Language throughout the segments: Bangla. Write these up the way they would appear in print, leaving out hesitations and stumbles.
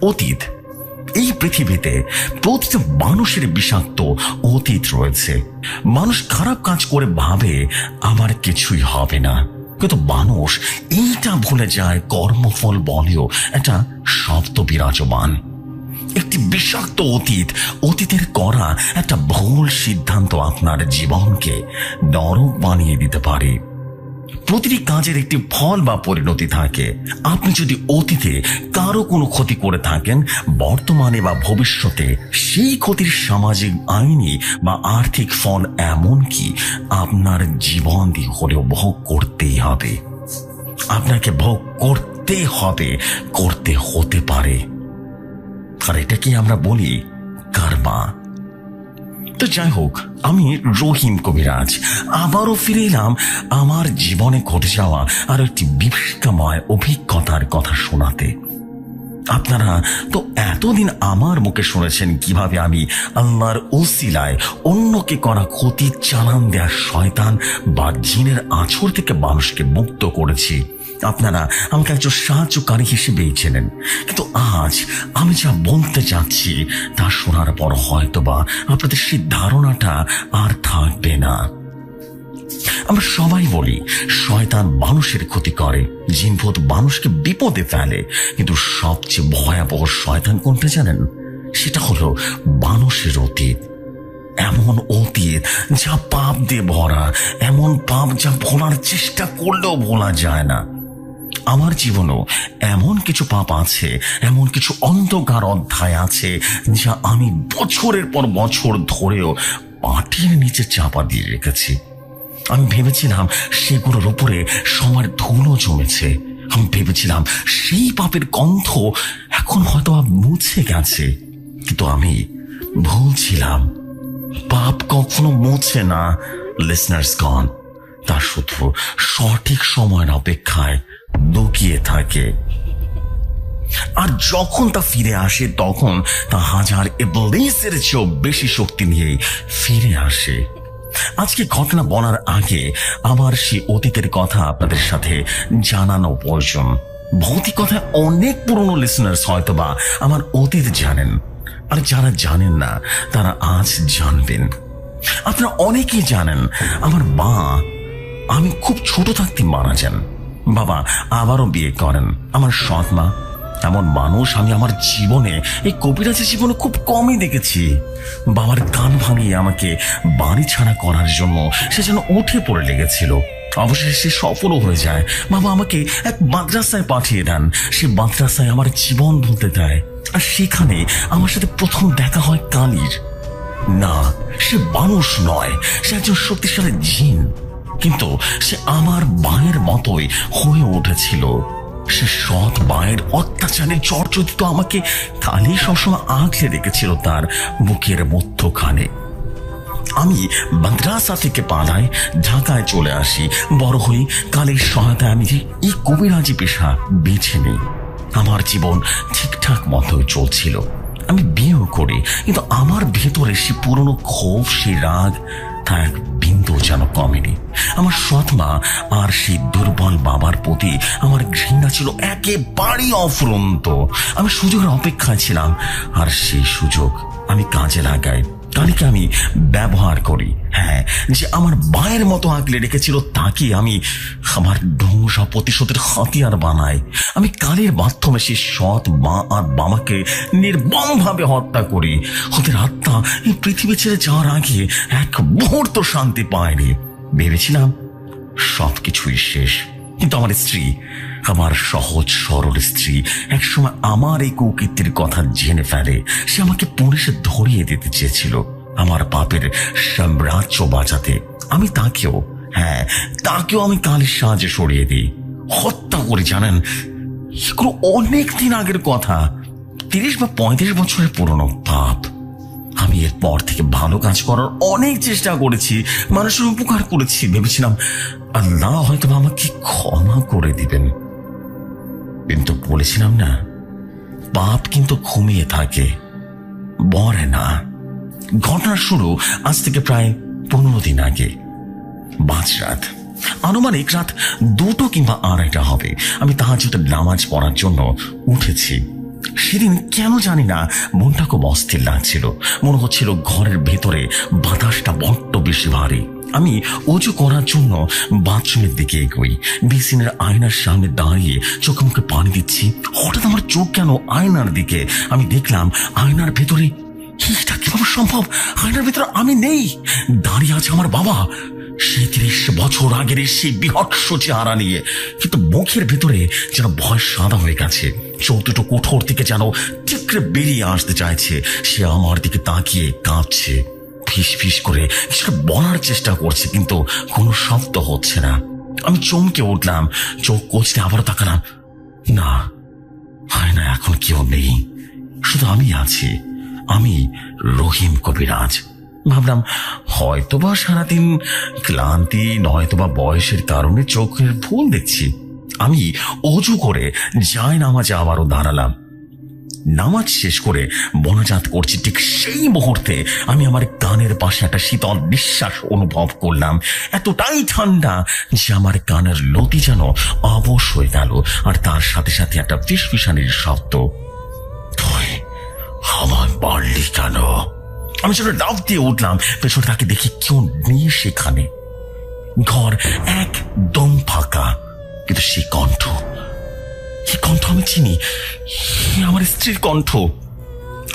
অতীত, এই পৃথিবীতে প্রতিটা মানুষের বিষাক্ত অতীত রয়েছে। মানুষ খারাপ কাজ করে ভাবে আমার কিছুই হবে না, কিন্তু মানুষ এইটা ভুলে যায় কর্মফল বলেও একটা শব্দ বিরাজমান। একটি বিষাক্ত অতীতের করা একটা ভুল সিদ্ধান্ত আপনার জীবনকে নরক বানিয়ে দিতে পারে। প্রতিটি কাজের একটি ফল বা পরিণতি থাকে। আপনি যদি অতীতে কারো কোনো ক্ষতি করে থাকেন, বর্তমানে বা ভবিষ্যতে সেই ক্ষতির সামাজিক, আইনি বা আর্থিক ফল এমনকি আপনার জীবন দিয়ে হলেও ভোগ করতেই হবে। আপনাকে ভোগ করতেই হবে, করতে হতে পারে। আর এটাকে আমরা বলি কার্মা। তো যাই হোক, আমি রহিম কবিরাজ আবারও ফিরে এলাম আমার জীবনে ঘটে যাওয়া আর একটি বিভীষিকাময় অভিজ্ঞতার কথা শোনাতে। আপনারা তো এতদিন আমার মুখে শুনেছেন কিভাবে আমি আল্লাহর ওসিলায় অন্যকে করা ক্ষতি চালান দেওয়ার শয়তান বা জিনের আঁচড় থেকে মানুষকে মুক্ত করেছি। আপনারা আমাকে একজন সাহায্যকারী হিসেবেই চেনেন। কিন্তু আজ আমি যা বলতে চাচ্ছি তা শোনার পর হয়তোবা আপনাদের সেই ধারণাটা আর থাকবে না। আমরা সবাই বলি শয়তান মানুষের ক্ষতি করে, জিনভূত মানুষকে বিপদে ফেলে, কিন্তু সবচেয়ে ভয়াবহ শয়তান কোনটা জানেন? সেটা হলো মানুষের অতীত। এমন অতীত যা পাপ দিয়ে ভরা, এমন পাপ যা ভোলার চেষ্টা করলেও ভোলা যায় না। আমার জীবনেও এমন কিছু পাপ আছে, এমন কিছু অন্ধকার অধ্যায় আছে যা আমি বছরের পর বছর ধরেও মাটির নিচে চাপা দিয়ে রেখেছি। আমি ভেবেছিলাম সেগুলোর উপরে সময়ের ধুলো জমেছে। আমি ভেবেছিলাম সেই পাপের গন্ধ এখন হয়তো মুছে গেছে, কিন্তু আমি ভুল ছিলাম। পাপ কখনো মুছে না লিসনার্স গন, তা শুধু সঠিক সময়ের অপেক্ষায় লুকিয়ে থাকে। আর যখন তা ফিরে আসে তখন তা হাজার ইবলীসের চেয়েও বেশি শক্তি নিয়েই ফিরে আসে। আজকে ঘটনা বলার আগে আমার সেই অতীতের কথা আপনাদের সাথে জানানো প্রয়োজন। ভৌতিক কথা অনেক পুরনো লিসনার্স হয়তোবা আমার অতীত জানেন, আর যারা জানেন না তারা আজ জানবেন। আপনারা অনেকেই জানেন আমার মা, আমি খুব ছোট থাকতে মারা যান। বাবা আবারও বিয়ে করেন। আমার সৎ মা এমন মানুষ আমি আমার জীবনে, এই কবিরাজের জীবনে খুব কমই দেখেছি। বাবার কান ভাঙিয়ে আমাকে বাড়ি ছাড়া করার জন্য সে যেন উঠে পড়ে লেগেছিল। অবশেষে সে সফলও হয়ে যায়। বাবা আমাকে এক মাদ্রাসায় পাঠিয়ে দেন। সে মাদ্রাসায় আমার জীবন বলতে দেয়, আর সেখানে আমার সাথে প্রথম দেখা হয় কালীর। না, সে মানুষ নয়, সে একজন শক্তিশালী জিন, কিন্তু সে আমার মায়ের মতোই হয়ে উঠেছিল। সে সৎ মায়ের অত্যাচারে জর্জরিত আমাকে কালী সবসময় আঁকড়ে রেখেছিল তার বুকের মধ্যখানে। আমি মাদ্রাসা থেকে পালাই, ঢাকায় চলে আসি। বড় হই, কালীর সহায়তায় আমি এই কবিরাজি পেশা বেছে নিই। আমার জীবন ঠিকঠাক মতোই চলছিল। আমি বিয়েও করি, কিন্তু আমার ভেতরে সে পুরনো ক্ষোভ, সে রাগ তা এক বিন্দু যেন কমেনি। আমার সৎ মা আর সেই দুর্বল বাবার প্রতি আমার ঘৃণা ছিল একেবারেই অফুরন্ত। আমি সুযোগের অপেক্ষায় ছিলাম, আর সেই সুযোগ আমি কাজে লাগাই। কালীকে আমি ব্যবহার করি। হ্যাঁ, যে আমার মায়ের মতো আঁকলে রেখেছিল তাকে আমি আমার ধ্বংস প্রতিশোধের হাতিয়ার বানাই। আমি কালীর মাধ্যমে সেই সৎ মা আর বাবাকে নির্মমভাবে হত্যা করি। ওদের আত্মা এই পৃথিবী ছেড়ে যাওয়ার আগে এক মুহূর্ত শান্তি পায়নি। ভেবেছিলাম সবকিছুই শেষ, কিন্তু আমার স্ত্রী, আমার সহজ সরল স্ত্রী একসময় আমার এই কুকীর্তির কথা জেনে ফেলে। সে আমাকে পুলিশে ধরিয়ে দিতে চেয়েছিল আমার পাপের সাম্রাজ্য বাঁচাতে। আমি তাকেও আমি কালীর সাহায্যে সরিয়ে দিই, হত্যা করে। জানেন, এগুলো অনেক দিন আগের কথা, 30 বা 35 বছরের পুরনো পাপ। আমি এরপর থেকে ভালো কাজ করার অনেক চেষ্টা করেছি, মানুষের উপকার করেছি। ভেবেছিলাম আল্লাহ হয়তো আমাকে ক্ষমা করে দিবেন, কিন্তু বলেছিলাম না, পাপ কিন্তু ঘুমিয়ে থাকে, মরে না। ঘটনার শুরু আজ থেকে প্রায় 15 দিন আগে। মাঝরাত, আনুমানিক রাত 2টো কিংবা 2:30 হবে। আমি তাহাজ্জুদের নামাজ পড়ার জন্য উঠেছি। সেদিন কেন জানি না মনটা খুব অস্থির লাগছিল। মনে হচ্ছিল ঘরের ভেতরে বাতাসটা বড্ড বেশি ভারী। আমি অজু করার জন্য বাথরুমের দিকে এগোই। বেসিনের আয়নার সামনে দাঁড়িয়ে চোখে মুখে পানি দিচ্ছি। হঠাৎ আমার চোখ কেন আয়নার দিকে। আমি দেখলাম আয়নার ভেতরে, এটা কিভাবে সম্ভব? আয়নার ভেতরে আমি নেই, দাঁড়িয়ে আছে আমার বাবা। সেই 30 বছর আগের সেই বিভৎস চেহারা নিয়ে, কিন্তু মুখের ভেতরে যেন ভয় সাদা হয়ে গেছে। চোখ দুটো কোঠর থেকে যেন ঠিকরে বেরিয়ে আসতে চাইছে। সে আমার দিকে তাকিয়ে কাঁদছে, ফিস ফিস করে কিছুটা বলার চেষ্টা করছে, কিন্তু কোনো শব্দ হচ্ছে না। আমি চমকে উঠলাম, চোখ কচতে আবারও তাকালাম। না, আয়না এখন কেউ নেই, শুধু আমি আছি। আমি রহিম কবিরাজ। ভাবলাম হয়তোবা সারাদিন ক্লান্তি, নয়তোবা বয়সের কারণে চোখের ভুল দেখছি। আমি অজু করে জায়নামাজে আবারও দাঁড়ালাম। নামাজ শেষ করে মোনাজাত করছি, ঠিক সেই মুহূর্তে আমি আমার কানের পাশে একটা শীতল নিঃশ্বাস অনুভব করলাম। এতটাই ঠান্ডা যে আমার কানের লতি যেন অবশ হয়ে গেল, আর তার সাথে সাথে একটা ফিসফিসানির শব্দ। তুই আমার বাড়লি কেন? আমি সেটা লাফ দিয়ে উঠলাম। পেছনে তাকে দেখি কেউ নেই সেখানে। ঘর একদম ফাঁকা, কিন্তু সে কণ্ঠ আমি চিনি। আমার স্ত্রীর কণ্ঠ।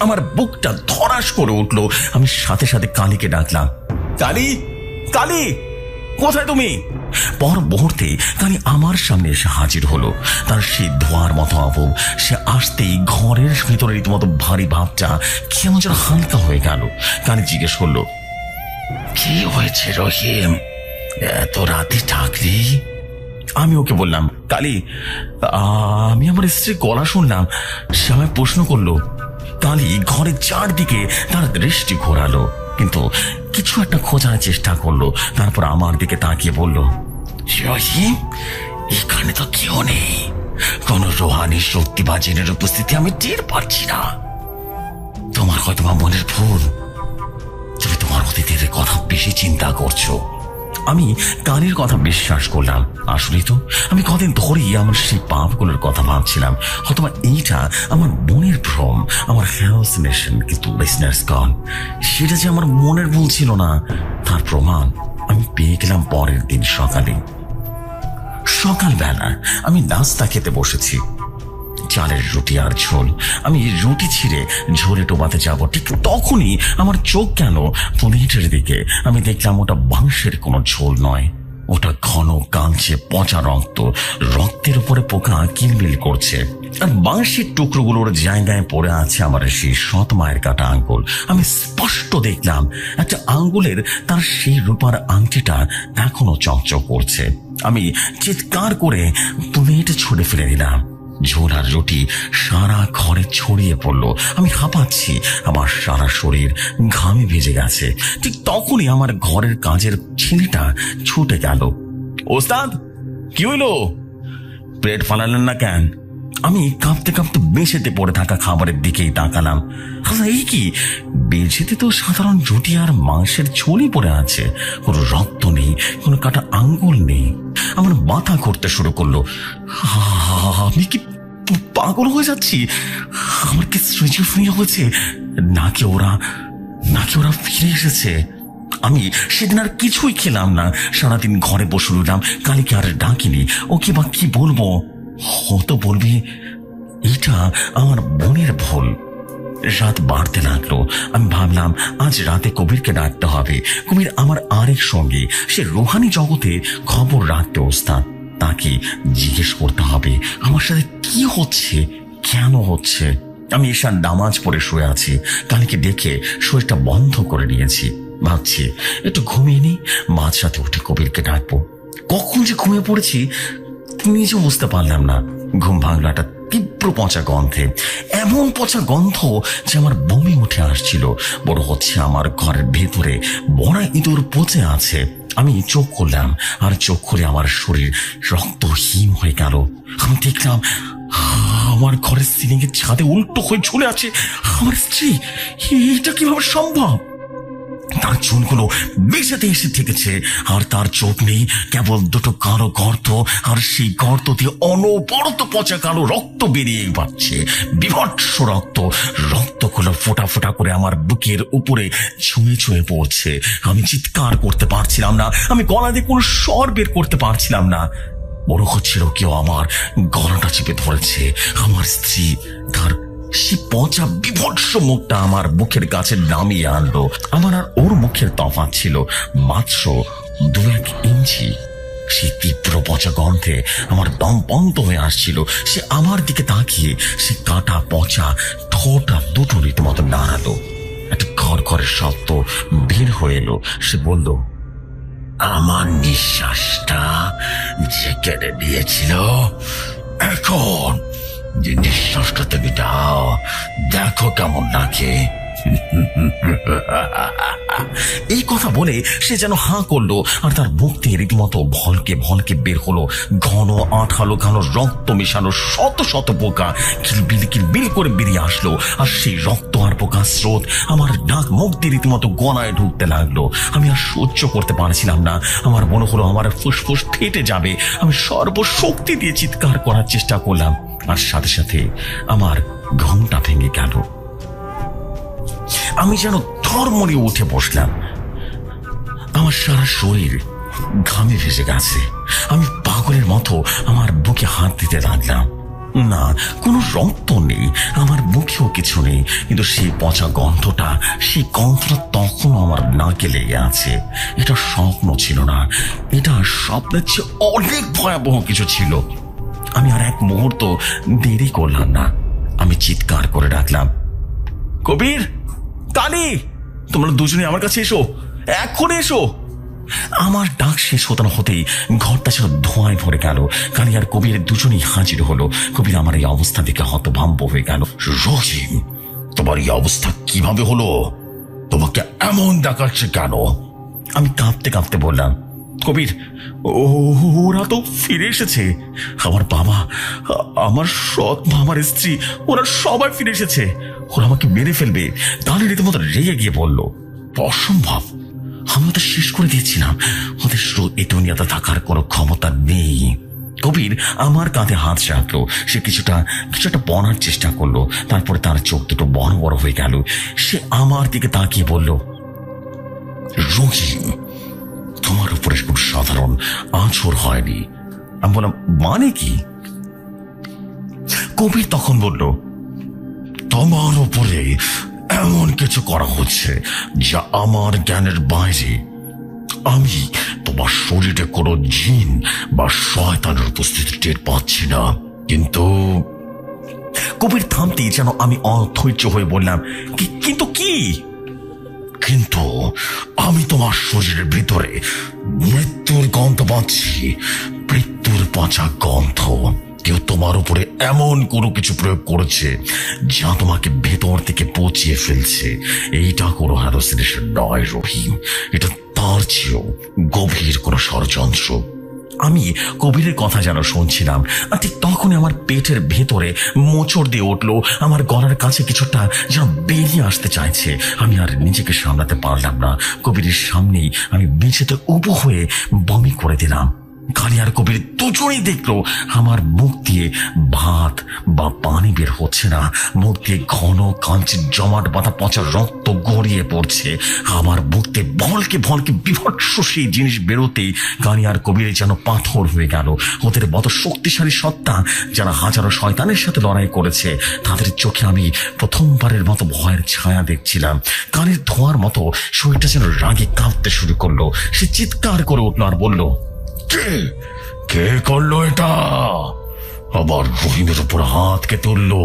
আমার বুকটা ধরাস করে উঠলো। আমি সাথে সাথে কালীকে ডাকলাম, কালী, কালী, কোথায় তুমি? পর মুহূর্তে কালী আমার সামনে এসে হাজির হলো। তার সেই ধোয়ার মতো আবু, সে আসতেই ঘরের ভিতরে রীতিমতো ভারী ভাবটা কেমন যেন হালকা হয়ে গেল। কালী জিজ্ঞেস করলো, কি হয়েছে রহিম, এত রাতে ডাকলি? আমি ওকে বললাম, কালী, আমি আমার স্ত্রীর গলা শুনলাম। সে আমায় প্রশ্ন করলো। কালী ঘরের চারদিকে তার দৃষ্টি ঘোরালো, কিন্তু কিছু একটা খোঁজার চেষ্টা করলো। তারপর আমার দিকে তাকিয়ে বলল, রহিম, এখানে তো কেউ নেই। কোন রোহানি শক্তি বা জিনের উপস্থিতি আমি টের পাচ্ছি না। তোমার হয়তো বা মনের ভুল, তুমি তোমার অতীতের কথা বেশি চিন্তা করছো। আমি কানের কথা বিশ্বাস করলাম। আসলেই তো আমি কদিন ধরেই আমার সেই পাপগুলোর কথা ভাবছিলাম। হয়তোবা এইটা আমার মনের ভ্রম, আমার হ্যালুসিনেশন। কিন্তু লিসনার্সগণ, সেটা যে আমার মনের ভুল ছিল না, তার প্রমাণ আমি পেয়ে গেলাম পরের দিন সকালে। সকালবেলা আমি নাস্তা খেতে বসেছি, চালের রুটি আর ঝোল। আমি রুটি ছিঁড়ে ঝোলে ডোবাতে যাব, ঠিক তখনই আমার চোখ গেল প্লেটের দিকে। আমি দেখলাম ওটা মাংসের কোনো ঝোল নয়, ওটা ঘন কাঁচে পচা রক্ত। রক্তের উপরে পোকা কিলবিল করছে, আর মাংসের টুকরোগুলোর জায়গায় পড়ে আছে আমার সেই সৎ মায়ের কাটা আঙ্গুল। আমি স্পষ্ট দেখলাম একটা আঙ্গুলের তার সেই রূপার আংটিটা এখনো চকচক করছে। আমি চিৎকার করে প্লেটে ছুঁড়ে ফেলে দিলাম। ঝোল আর রুটি সারা ঘরে ছড়িয়ে পড়লো। আমি হাঁপাচ্ছি, আমার সারা শরীর ঘামে ভেজে গেছে। ঠিক তখনই আমার ঘরের কাজের ছেলেটা ছুটে গেল। ওস্তাদ, কি হইল? প্লেট ফালালেন না কেন? আমি কাঁপতে কাঁপতে বেঁচেতে পড়ে থাকা খাবারের দিকেই তাকালাম। এই কি, বেঁচেতে তো সাধারণ রুটি আর মাংসের ঝোলই পড়ে আছে, কোনো রক্ত নেই, কোনো কাটা আঙ্গুল নেই। আমার মাথা ঘুরতে শুরু করলো। আমি কি পাগল হয়ে যাচ্ছি? আমার কি স্ট্রিজোফ্রেনিয়া হয়েছে? নাকি ওরা ফিরে এসেছে? আমি সেদিন আর কিছুই খেলাম না, সারাদিন ঘরে বসে রইলাম। কালীকে আর ডাকিনি। ওকে বা কি বলবো? হয়তো বলবে এটা আমার বোনের ভুল। রাত বাড়তে লাগলো। আমি ভাবলাম আজ রাতে কবিরকে ডাকতে হবে। কবির আমার আরেক সঙ্গী, সে রুহানি জগতে খবর রাখতে ওস্তাদ। তাকে জিজ্ঞেস করতে হবে আমার সাথে কি হচ্ছে, কেন হচ্ছে। আমি ঈশান নামাজ পড়ে শুয়ে আছি। কালীকে ডেকে শরীরটা বন্ধ করে নিয়েছি। ভাবছি একটু ঘুমিয়ে নি, মাঝ রাতে উঠে কবিরকে ডাকবো। কখন যে ঘুমিয়ে পড়েছি নিজে বুঝতে পারলাম না। ঘুম ভাঙলো একটা তীব্র পচা গন্ধে, এমন পচা গন্ধ যে আমার বমি উঠে আসছিল। বড় হচ্ছে আমার ঘরের ভেতরে মরা ইঁদুর পচে আছে। আমি চোখ করলাম, আর চোখ খুলে আমার শরীর রক্তহীন হয়ে গেল। আমি দেখলাম আমার ঘরের সিলিং এর ছাদে উল্টো হয়ে ঝুলে আছে আমার স্ত্রী। এটা কিভাবে সম্ভব? তার চুলগুলো বেঁচেতে এসে ঠেকেছে, আর তার চোখ নেই, কেবল দুটো কালো গর্ত, আর সেই গর্ত দিয়ে অনবরত পচা কালো রক্ত বেরিয়ে পাচ্ছে, বিভৎস রক্ত। রক্তগুলো ফোঁটা ফোঁটা করে আমার বুকের উপরে ছুঁয়ে ছুঁয়ে পড়ছে। আমি চিৎকার করতে পারছিলাম না, আমি গলা দিয়ে কোনো স্বর বের করতে পারছিলাম না। মনে হচ্ছিল কেউ আমার গলাটা চেপে ধরেছে। আমার স্ত্রী তার সে পচা বিভৎস মুখটা আমার মুখের কাছে নামিয়ে আনলো। আমার আর ওর মুখের তফাৎ ছিল মাত্র 2-1 ইঞ্চি। সেই তীব্র পচা গন্ধে আমার দম বন্ধ হয়ে আসছিল। সে আমার দিকে তাকিয়ে সে কাটা পচা ঠোঁটা দুটো রীতিমতো নাড়ালো। একটা খড়খড়ের শব্দ বের হয়ে এলো। সে বলল, আমার নিঃশ্বাসটা যে কেড়ে নিয়েছিল, এখন যে নিঃশ্বাসটা তুমি দাও, দেখো কেমন লাগে। এই কথা বলে সে যেন হাঁ করলো, আর তার মুখ দিয়ে রীতিমতো ভলকে ভলকে বের হলো ঘন আঠালো ঘন রক্ত মেশানো শত শত পোকা কিলবিল কিলবিল করে বেরিয়ে আসলো। আর সেই রক্ত আর পোকার স্রোত আমার নাক মুখ দিয়ে রীতিমতো গলায় ঢুকতে লাগলো। আমি আর সহ্য করতে পারছিলাম না। আমার মনে হলো আমার ফুসফুস ফেটে যাবে। আমি সর্বশক্তি দিয়ে চিৎকার করার চেষ্টা করলাম, আর সাথে সাথে আমার ঘুমটা ভেঙে গেল। আমি যেন ধর্মড়ে উঠে বসলাম। আমার সারা শরীর ঘামে ভেসে গেছে। আমি পাগলের মতো আমার বুকে হাত দিতে লাগলাম। না, কোনো রক্ত নেই, আমার মুখেও কিছু নেই, কিন্তু সেই পচা গন্ধটা, সেই গন্ধটা তখন আমার নাকে লেগে আছে। এটা স্বপ্ন ছিল না, এটা স্বপ্নের চেয়ে অনেক ভয়াবহ কিছু ছিল। আমি আর এক মুহূর্ত দেরি করলাম না। আমি চিৎকার করে ডাকলাম, কবির, কালী, তোমরা দুজনে আমার কাছে এসো, এখন এসো। আমার ডাক শেষ হতে না হতেই ঘরটা ছিল ধোঁয়ায় ভরে গেল। কালী আর কবির দুজনেই হাজির হলো। কবির আমার এই অবস্থা দেখে হতভম্ব হয়ে গেল। রহিম, তোমার এই অবস্থা কিভাবে হলো? তোমাকে এমন দেখাচ্ছে কেন? আমি কাঁপতে কাঁপতে বললাম, কবির, ওরা তো ফিরে এসেছে। আমার বাবা, আমার সৎ মা, আমার স্ত্রী, ওরা সবাই ফিরে এসেছে। ওরা আমাকে মেরে ফেলবে। তাহলে রীতিমতো রেগে গিয়ে বলল, অসম্ভব, আমি ওদের শেষ করে দিয়েছিলাম। ওদের এই দুনিয়াতে থাকার কোনো ক্ষমতা নেই। কবির আমার কাঁধে হাত রাখলো। সে কিছুটা বলার চেষ্টা করলো। তারপরে তার চোখ দুটো বড় বড় হয়ে গেল। সে আমার দিকে তাকিয়ে বলল, রহিম, তোমার উপরে খুব সাধারণ আঁচড় হয়নি। আমি বললাম, মানে কি? কবির তখন বলল, তোমার উপরে এমন কিছু করা হচ্ছে যা আমার জ্ঞানের বাইরে। আমি তোমার শরীরে কোনো জিন বা শয়তানের উপস্থিতি টের পাচ্ছি না, কিন্তু। কবির থামতেই যেন আমি অধৈর্য হয়ে বললাম, কিন্তু কি? কিন্তু আমি তোমার শরীরের ভিতরে মৃত্যুর গন্ধ পাচ্ছি, মৃত্যুর পচা গন্ধ। কেউ তোমার উপরে এমন কোনো কিছু প্রয়োগ করেছে যা তোমাকে ভেতর থেকে পচিয়ে ফেলছে। এইটা কোনো হ্যালোসিনেশন নয় রহিম, এটা তার চেয়েও গভীর কোনো ষড়যন্ত্র। আমি কবিরের কথা যেন শুনছিলাম, আর ঠিক তখনই আমার পেটের ভেতরে মোচড় দিয়ে উঠলো। আমার গলার কাছে কিছুটা যেন বেরিয়ে আসতে চাইছে। আমি আর নিজেকে সামলাতে পারলাম না। কবিরের সামনেই আমি বেঁচেতে উবু হয়ে বমি করে দিলাম। কালী আর কবির দুজনেই দেখলো আমার মুখ দিয়ে ভাত বা পানি বের হচ্ছে না। মুখ দিয়ে ঘন কাঞ্চির জমাট বাঁধা পচা রক্ত গড়িয়ে পড়ছে। আমার মুখ দিয়ে ভলকে ভলকে বিভৎস সেই জিনিস বেরোতেই কালী আর কবির যেন পাথর হয়ে গেল। ওদের মতো শক্তিশালী সত্তা যারা হাজারো শয়তানের সাথে লড়াই করেছে, তাদের চোখে আমি প্রথমবারের মতো ভয়ের ছায়া দেখছিলাম। কানের ধোঁয়ার মতো শরীরটা যেন রাগে কাঁপতে শুরু করলো। সে চিৎকার করে উঠলো আর বলল, কে করলো এটা? আবার রহিমের উপর হাতকে তুললো।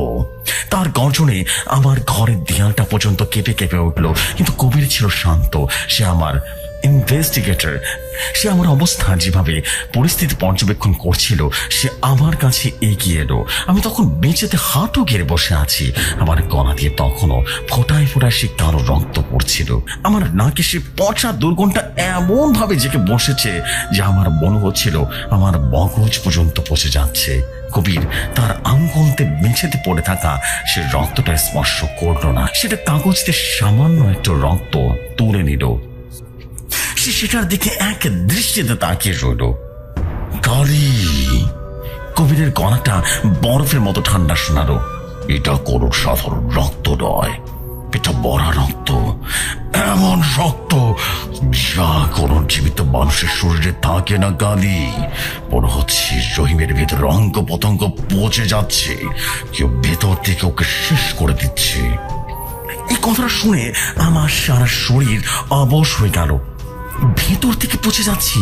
তার গর্জনে আমার ঘরের দেয়ালটা পর্যন্ত কেঁপে কেঁপে উঠলো। কিন্তু কবির ছিল শান্ত। সে আমার ইনভেস্টিগেটর। সে আমার অবস্থা যেভাবে পরিস্থিতি পর্যবেক্ষণ করছিল সে আমার কাছে এগিয়ে এলো। আমি তখন বেঁচেতে হাঁটু গেড়ে বসে আছি। আমার গলা দিয়ে তখনও ফোটায় ফোটায় সে কালো রক্ত পড়ছিল। আমার নাকে সে পচা দুর্গন্ধটা এমন ভাবে জেঁকে বসেছে যে আমার মনে হচ্ছিল আমার মগজ পর্যন্ত পচে যাচ্ছে। কবির তার আঙ্গুলতে মেঝেতে পড়ে থাকা সে রক্তটা স্পর্শ করলো না, সেটা কাগজতে সামান্য একটু রক্ত তুলে নিল। সে সেটার দিকে এক দৃষ্টিতে তাকিয়ে রইল। কালি! কবিরের গলাটা বরফের মতো ঠান্ডা শোনালো। এটা কোনো সাধারণ রক্ত নয়, এটা মরা রক্ত। এমন রক্ত যা কোনো জীবিত মানুষের শরীরে থাকে না কালি। মনে হচ্ছে রহিমের ভেতর অঙ্গ পতঙ্গ পচে যাচ্ছে, কেউ ভেতর থেকে ওকে শেষ করে দিচ্ছে। এই কথাটা শুনে আমার সারা শরীর অবশ হয়ে গেল। ভেতর থেকে পচে যাচ্ছি,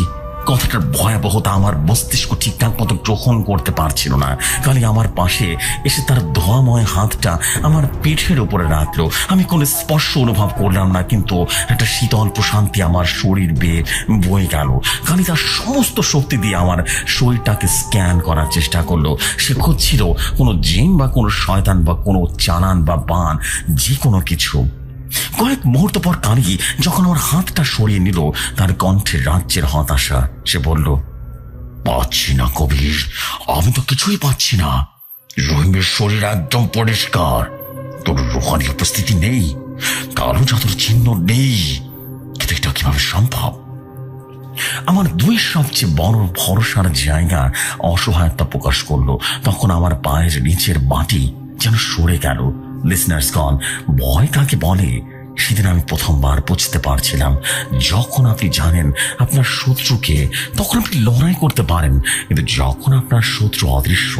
কথাটার ভয়াবহতা আমার মস্তিষ্ক ঠিকঠাক মতো গ্রহণ করতে পারছিল না। কালি আমার পাশে এসে তার ধোয়াময় হাতটা আমার পিঠের উপরে রাখলো। আমি কোনো স্পর্শ অনুভব করলাম না, কিন্তু একটা শীতল প্রশান্তি আমার শরীর বেয়ে বয়ে গেল। কালি তার সমস্ত শক্তি দিয়ে আমার শরীরটাকে স্ক্যান করার চেষ্টা করলো। সে খুঁজছিল কোনো জিন বা কোনো শয়তান বা কোনো চালান বা বান, যে কোনো কিছু। কয়েক মুহূর্ত পর কালি যখন আমার হাতটা সরিয়ে নিল, তার কণ্ঠে রাজ্যের হতাশা। সে বলল, পাচ্ছি না কবির, আমি তো কিছুই পাচ্ছি না। রহিমের শরীর একদম পরিষ্কার, তোর রুহানি উপস্থিতি নেই, কালো জাদুর চিহ্ন নেই, কিন্তু এটা কিভাবে সম্ভব? আমার দুই সবচেয়ে বড় ভরসার জায়গা অসহায়তা প্রকাশ করলো। তখন আমার পায়ের নিচের মাটি যেন সরে গেল। লিসনার্সগণ, ভয় কাকে বলে সেদিন আমি প্রথমবার বুঝতে পারছিলাম। যখন আপনি জানেন আপনার শত্রুকে, তখন আপনি লড়াই করতে পারেন, কিন্তু যখন আপনার শত্রু অদৃশ্য,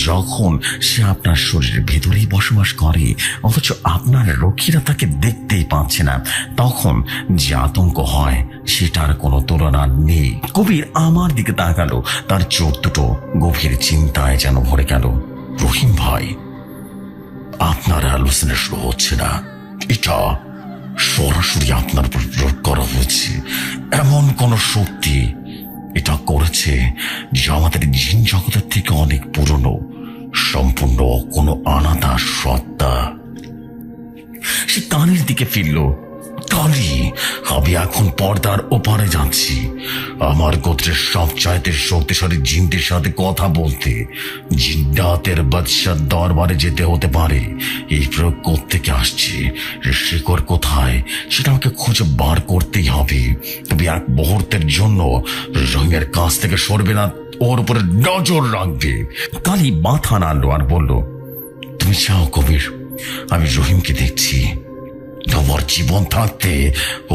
যখন সে আপনার শরীরের ভেতরেই বসবাস করে অথচ আপনার রক্ষীরা তাকে দেখতেই পাচ্ছে না, তখন যে আতঙ্ক হয় সেটার কোনো তুলনা নেই। কবির আমার দিকে তাকালো, তার চোখ দুটো গভীর চিন্তায় যেন ভরে গেল। রহিম ভাই, আপনার হ্যালুসিনেশন হচ্ছে না, এটা সরাসরি আপনার উপর প্রয়োগ করা হয়েছে। এমন কোন শক্তি এটা করেছে যা আমাদের জিন জগতের থেকে অনেক পুরনো, সম্পূর্ণ কোনো আলাদা সত্তা। সে কানের দিকে ফিরল। কালি, আমি এখন পর্দার ওপারে যাচ্ছি আমার গোত্রের সবচাইতে শক্তিশালী জিনদের সাথে কথা বলতে। জিন্নাতের বাদশার দরবারে যেতে হতে পারে। এই প্রয়োগ কোত্থেকে আসছে, শিকড় কোথায়, সেটা আমাকে খুঁজে বার করতেই হবে। তবে এক মুহূর্তের জন্য রহিমের কাছ থেকে সরবে না, ওর উপরে নজর রাখবে। কালি মাথা নাড়ল আর বলল, তুমি চাও কবির, আমি রহিমকে দেখছি, তোমার জীবন থাকতে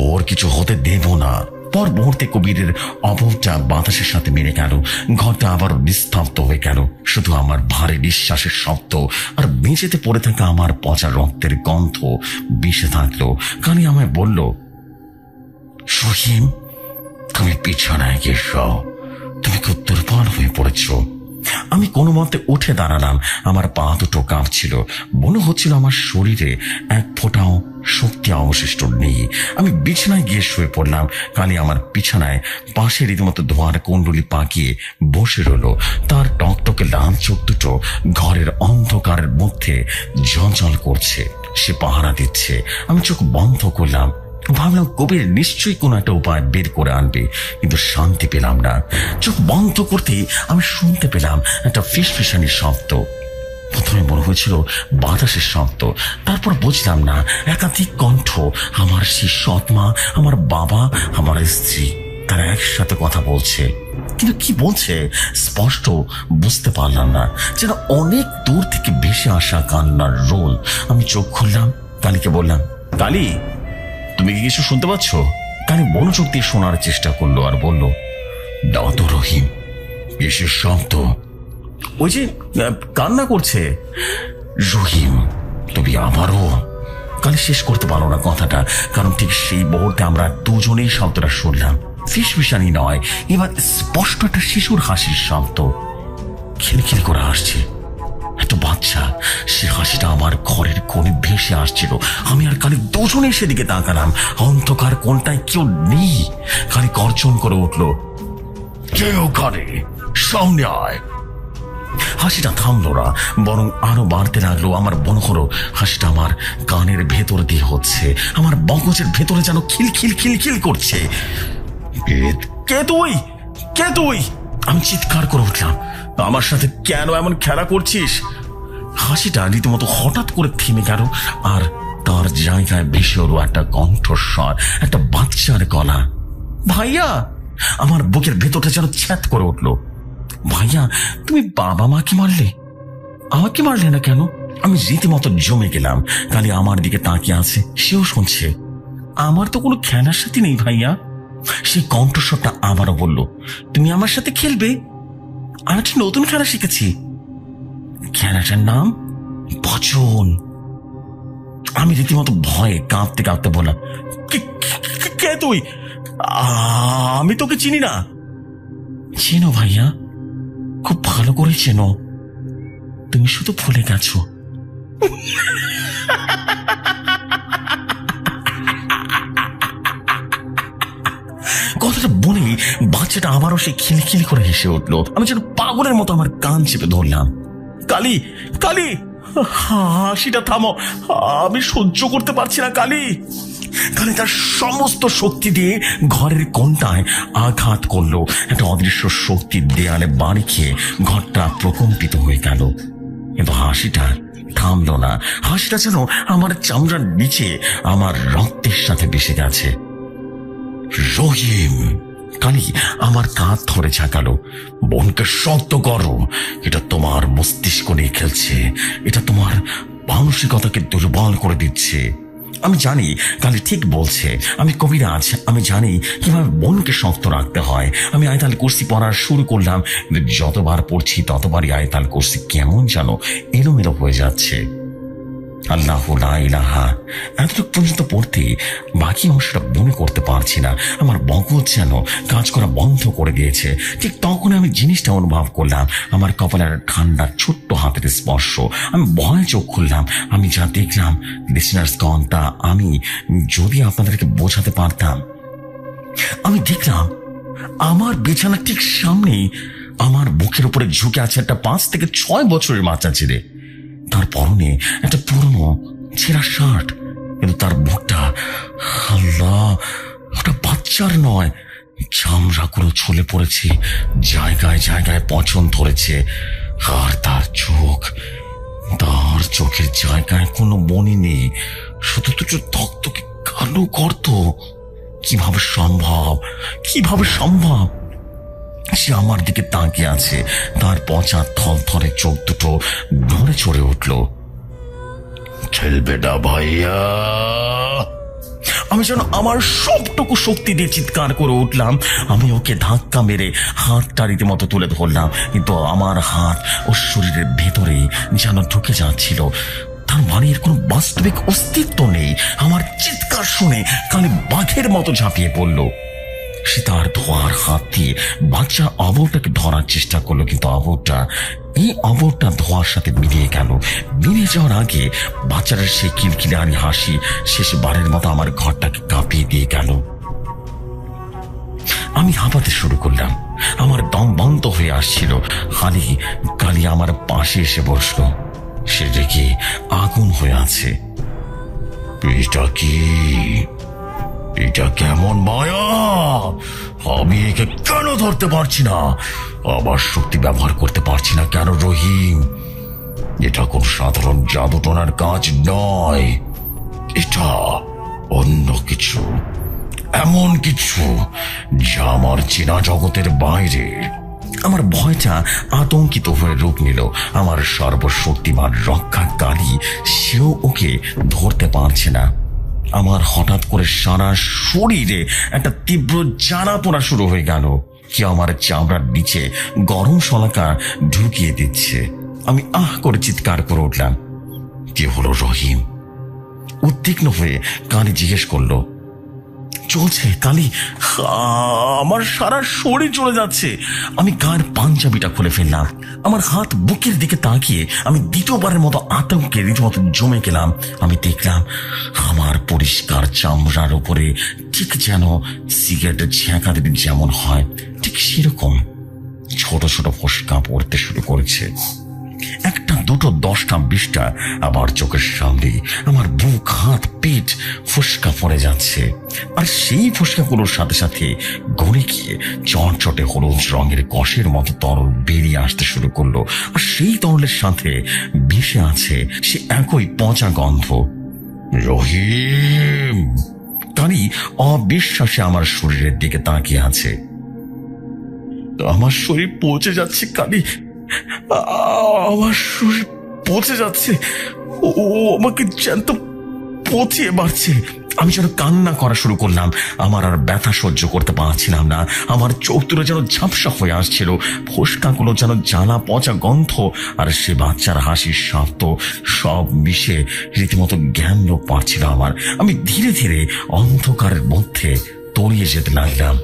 ওর কিছু হতে দেব না। পর মুহূর্তে কবিরের অবটা বাতাসের সাথে মেরে গেল। ঘরটা আবারও নিস্তব্ধ হয়ে গেল। শুধু আমার ভারী নিঃশ্বাসের শব্দ আর মেঝেতে পড়ে থাকা আমার পচা রক্তের গন্ধ মিশে থাকলো। কানি আমায় বলল, রহিম, তুমি বিছানায় গিয়ে শোও, তুমি খুব দুর্বল হয়ে পড়েছ। আমি কোনো মতে উঠে দাঁড়ালাম। আমার পা দুটো কাঁপছিল, মনে হচ্ছিল আমার শরীরে এক ফোঁটাও শক্তি অবশিষ্ট নেই। আমি বিছানায় গিয়ে শুয়ে পড়লাম। কালি আমার বিছানায় পাশে রীতিমতো ধোঁয়ার কুণ্ডলি পাকিয়ে বসে রইল। তার টকটকে লাল চোখ দুটো ঘরের অন্ধকারের মধ্যে ঝলঝল করছে। সে পাহারা দিচ্ছে। আমি চোখ বন্ধ করলাম, ভাবলাম কবির নিশ্চয়ই কোনো একটা উপায় বের করে আনবে, কিন্তু শান্তি পেলাম না। চোখ বন্ধ করতেই আমি শুনতে পেলাম একটা ফিসফিসানির শব্দ। প্রথমে মনে হয়েছিল বাতাসের শব্দ, তারপর বুঝলাম না, একাধিক কণ্ঠ। আমার সেই সৎমা, আমার বাবা, আমার স্ত্রী, তারা একসাথে কথা বলছে, কিন্তু কি বলছে স্পষ্ট বুঝতে পারলাম না। যেন অনেক দূর থেকে ভেসে আসা কান্নার রোল। আমি চোখ খুললাম, কালীকে বললাম, কালী, তুমি কি কিছু শুনতে পাচ্ছ? কালী মনোযোগ দিয়ে শোনার চেষ্টা করলো আর বলল, দাও তো রহিম, কিসের শব্দ? ওই যে কান্না করছে। রহিম, তুমি আবারও? কালী শেষ করতে পারলো না কথাটা, কারণ ঠিক সেই মুহূর্তে আমরা দুজনেই শব্দটা শুনলাম। ফিসফিসানি নয়, এবার স্পষ্ট একটা শিশুর হাসির শব্দ। খিলখিল করে হাসছে একটা বাচ্চা। সে হাসিটা আমার ঘরের এক্ষুনি ভেসে আসছিল। আমি আর কালী দুজনে সেদিকে তাকালাম। অন্ধকার কোনটায় কেউ নেই। কালী গর্জন করে উঠল, কে ওখানে? সামনে আয়। হাসিটা থামলো না, বরং আরো বাড়তে লাগলো। আমার মনে হলো হাসিটা আমার কানের ভেতর দিয়ে হচ্ছে, আমার মগজের ভেতরে যেন খিলখিল খিলখিল করছে। কে তুই? কে তুই? আমি চিৎকার করে উঠলাম, আমার সাথে কেন এমন খেলা করছিস? হাসিটা রীতিমতো হঠাৎ করে থেমে গেল, আর তার জায়গায় ভেসে এলো একটা কণ্ঠস্বর, একটা বাচ্চার গলা। ভাইয়া! আমার বুকের ভেতরটা যেন ছ্যাঁত করে উঠলো। ভাইয়া, তুমি বাবা মাকে মারলে, আমাকে মারলে না কেন? আমি রীতিমতো জমে গেলাম। কালী আমার দিকে তাকিয়ে আছে, সেও শুনছে। আমার তো কোনো খেলার সাথে নেই ভাইয়া। সেই কণ্ঠস্বরটা আবারও বলল, তুমি আমার সাথে খেলবে? আমি একটা নতুন খেলা শিখেছি। খেলাটার নাম বচন। আমি রীতিমতো ভয়ে কাঁপতে কাঁপতে বললাম, কে তুই? আমি তোকে চিনি না। চেনো ভাইয়া, খুব ভালো করে চেনো, তুমি শুধু ভুলে গেছো। কথাটা বলেই বাচ্চাটা আবারও সে খিলখিলি করে হেসে উঠলো। আমি যেন পাগলের মতো আমার কান চেপে ধরলাম। কালী, কালী, হাসিটা থামো, আমি সহ্য করতে পারছি না। কালী! কালী তার সমস্ত শক্তি দিয়ে ঘরের কোণটায় আঘাত করলো। একটা অদৃশ্য শক্তির দেয়ালে বাড়ি খেয়ে ঘরটা প্রকম্পিত হয়ে গেল, কিন্তু হাসিটা থামলো না। হাসিটা যেন আমার চামড়ার নিচে আমার রক্তের সাথে মিশে গেছে। রহিম! কালী আমার কাঁধ ধরে ঝাঁকালো। বোনকে শক্ত করো, এটা তোমার মস্তিষ্ক নিয়ে খেলছে, এটা তোমার মানসিকতাকে দুর্বল করে দিচ্ছে। আমি জানি কালী ঠিক বলছে, আমি কবিরাজ, আমি জানি কিভাবে বোনকে শক্ত রাখতে হয়। আমি আয়তাল কুরসি পড়া শুরু করলাম, কিন্তু যতবার পড়ছি ততবারই আয়তাল কুরসি কেমন যেন এলোমেলো হয়ে যাচ্ছে। আল্লাহ লা ইলাহা, এতটুকু পর্যন্ত পড়তে বাকি অংশটা মনে করতে পারছি না। আমার মগজ যেন কাজ করা বন্ধ করে দিয়েছে। ঠিক তখন আমি জিনিসটা অনুভব করলাম, আমার কপালের ঠান্ডা ছোট্ট হাতের স্পর্শ। আমি ভয়ে চোখ খুললাম। আমি যা দেখলাম লিসনার্সগণ, তা আমি যদি আপনাদেরকে বোঝাতে পারতাম। আমি দেখলাম আমার বিছানার ঠিক সামনেই আমার বুকের উপরে ঝুঁকে আছে একটা 5 থেকে 6 বছরের বাচ্চা ছেলে। তার পরনে একটা পুরনো ছেঁড়া শার্ট, কিন্তু তার মুখটা, আল্লাহ, ওটা বাচ্চার নয়। চামড়াগুলো ছুলে পড়েছে, জায়গায় জায়গায় পচন ধরেছে। আর তার চোখের জায়গায় কোনো মনি নেই, শুধু দুটো থকথকে কালো গর্ত। কিভাবে সম্ভব? কিভাবে সম্ভব? সে আমার দিকে তাকিয়ে আছে, তার পচা থরথরে চোখ দুটো নড়ে চড়ে উঠল। খেলবে না ভাইয়া? আমি যেন আমার সবটুকু শক্তি দিয়ে চিৎকার করে উঠলাম। আমি ওকে ধাক্কা মেরে হাতটা রীতিমতো তুলে ধরলাম, কিন্তু আমার হাত ওর শরীরের ভেতরে যেন ঢুকে যাচ্ছিল। তার মানে এর কোনো বাস্তবিক অস্তিত্ব নেই। আমার চিৎকার শুনে কানে বাঘের মতো ঝাঁপিয়ে পড়ল। সে তার ধোয়ার হাত দিয়ে বাচ্চার অবরটাকে ধরার চেষ্টা করলো, কিন্তু এই অবরটা ধোয়ার সাথে মিলিয়ে গেল। মিলিয়ে যাওয়ার আগে বাচ্চাটার সে কিলকিলানি হাসি শেষবারের মতো আমার ঘরটাকে কাঁপিয়ে দিয়ে গেল। আমি হাঁপাতে শুরু করলাম, আমার দম বন্ধ হয়ে আসছিল। কালী আমার পাশে এসে বসলো। সে রেগে আগুন হয়ে আছে। এটা কি? এটা কেমন মায়া? আমি একে কেন ধরতে পারছি না? আবার শক্তি ব্যবহার করতে পারছি না কেন রহিম? এটা কোন সাধারণ জাদুটনার কাজ নয়, এটা অন্য কিছু, এমন কিছু যা আমার চেনা জগতের বাইরে। আমার ভয়টা আতঙ্কিত হয়ে রূপ নিল। আমার সর্বশক্তিমান রক্ষা কালী, সেও ওকে ধরতে পারছে না। আমার হঠাৎ করে সারা শরীরে একটা তীব্র জ্বালা পোড়া শুরু হয়ে গেল। কি আমার চামড়ার নিচে গরম শলাকা ঢুকিয়ে দিচ্ছে। আমি আহ করে চিৎকার করে উঠলাম। কি হলো রহিম? উদ্বিগ্ন হয়ে কানে জিজ্ঞেস করলো। চলছে কালি, আমার সারা শরীর চলে যাচ্ছে। আমি গায়ের পাঞ্জাবিটা খুলে ফেললাম। আমার হাত বুকের দিকে তাকিয়ে আমি দ্বিতীয়বারের মতো আতঙ্কে রীতিমতো জমে গেলাম। আমি দেখলাম আমার পরিষ্কার চামড়ার উপরে ঠিক যেন সিগারেটের ঝাঁকা দিলে যেমন হয় ঠিক সেরকম ছোট ছোট ফোসকা পড়তে শুরু করেছে। একটা, দুটো, 10টা, 20টা আমার চোখের সামনে আমার বুক, হাত, পেট ফোসকা পড়ে যাচ্ছে। আর সেই ফোসকাগুলোর সাথে সাথে গড়ে গিয়ে চটচটে হলুদ রঙের কষের মতো তরল বেরিয়ে আসতে শুরু করলো। আর সেই তরলের সাথে ভেসে আছে সে একই পচা গন্ধ। রহিম! কালি অবিশ্বাসে আমার শরীরের দিকে তাকিয়ে আছে। আমার শরীর পচে যাচ্ছে কালি, আমার শরীর পচে যাচ্ছে। ও আমাকে জ্যান্ত পচিয়ে মারছে। আমি যেন কান্না করা শুরু করলাম। আমার আর ব্যথা সহ্য করতে পারছিলাম না। আমার চোখ দুটো যেন ঝাপসা হয়ে আসছিল। ফোসকাগুলো যেন জ্বালা পচা গন্ধ আর সে বাচ্চার হাসির শব্দ সব মিশে রীতিমতো জ্ঞান লোপ পাচ্ছিল আমার। আমি ধীরে ধীরে অন্ধকারের মধ্যে তলিয়ে যেতে লাগলাম।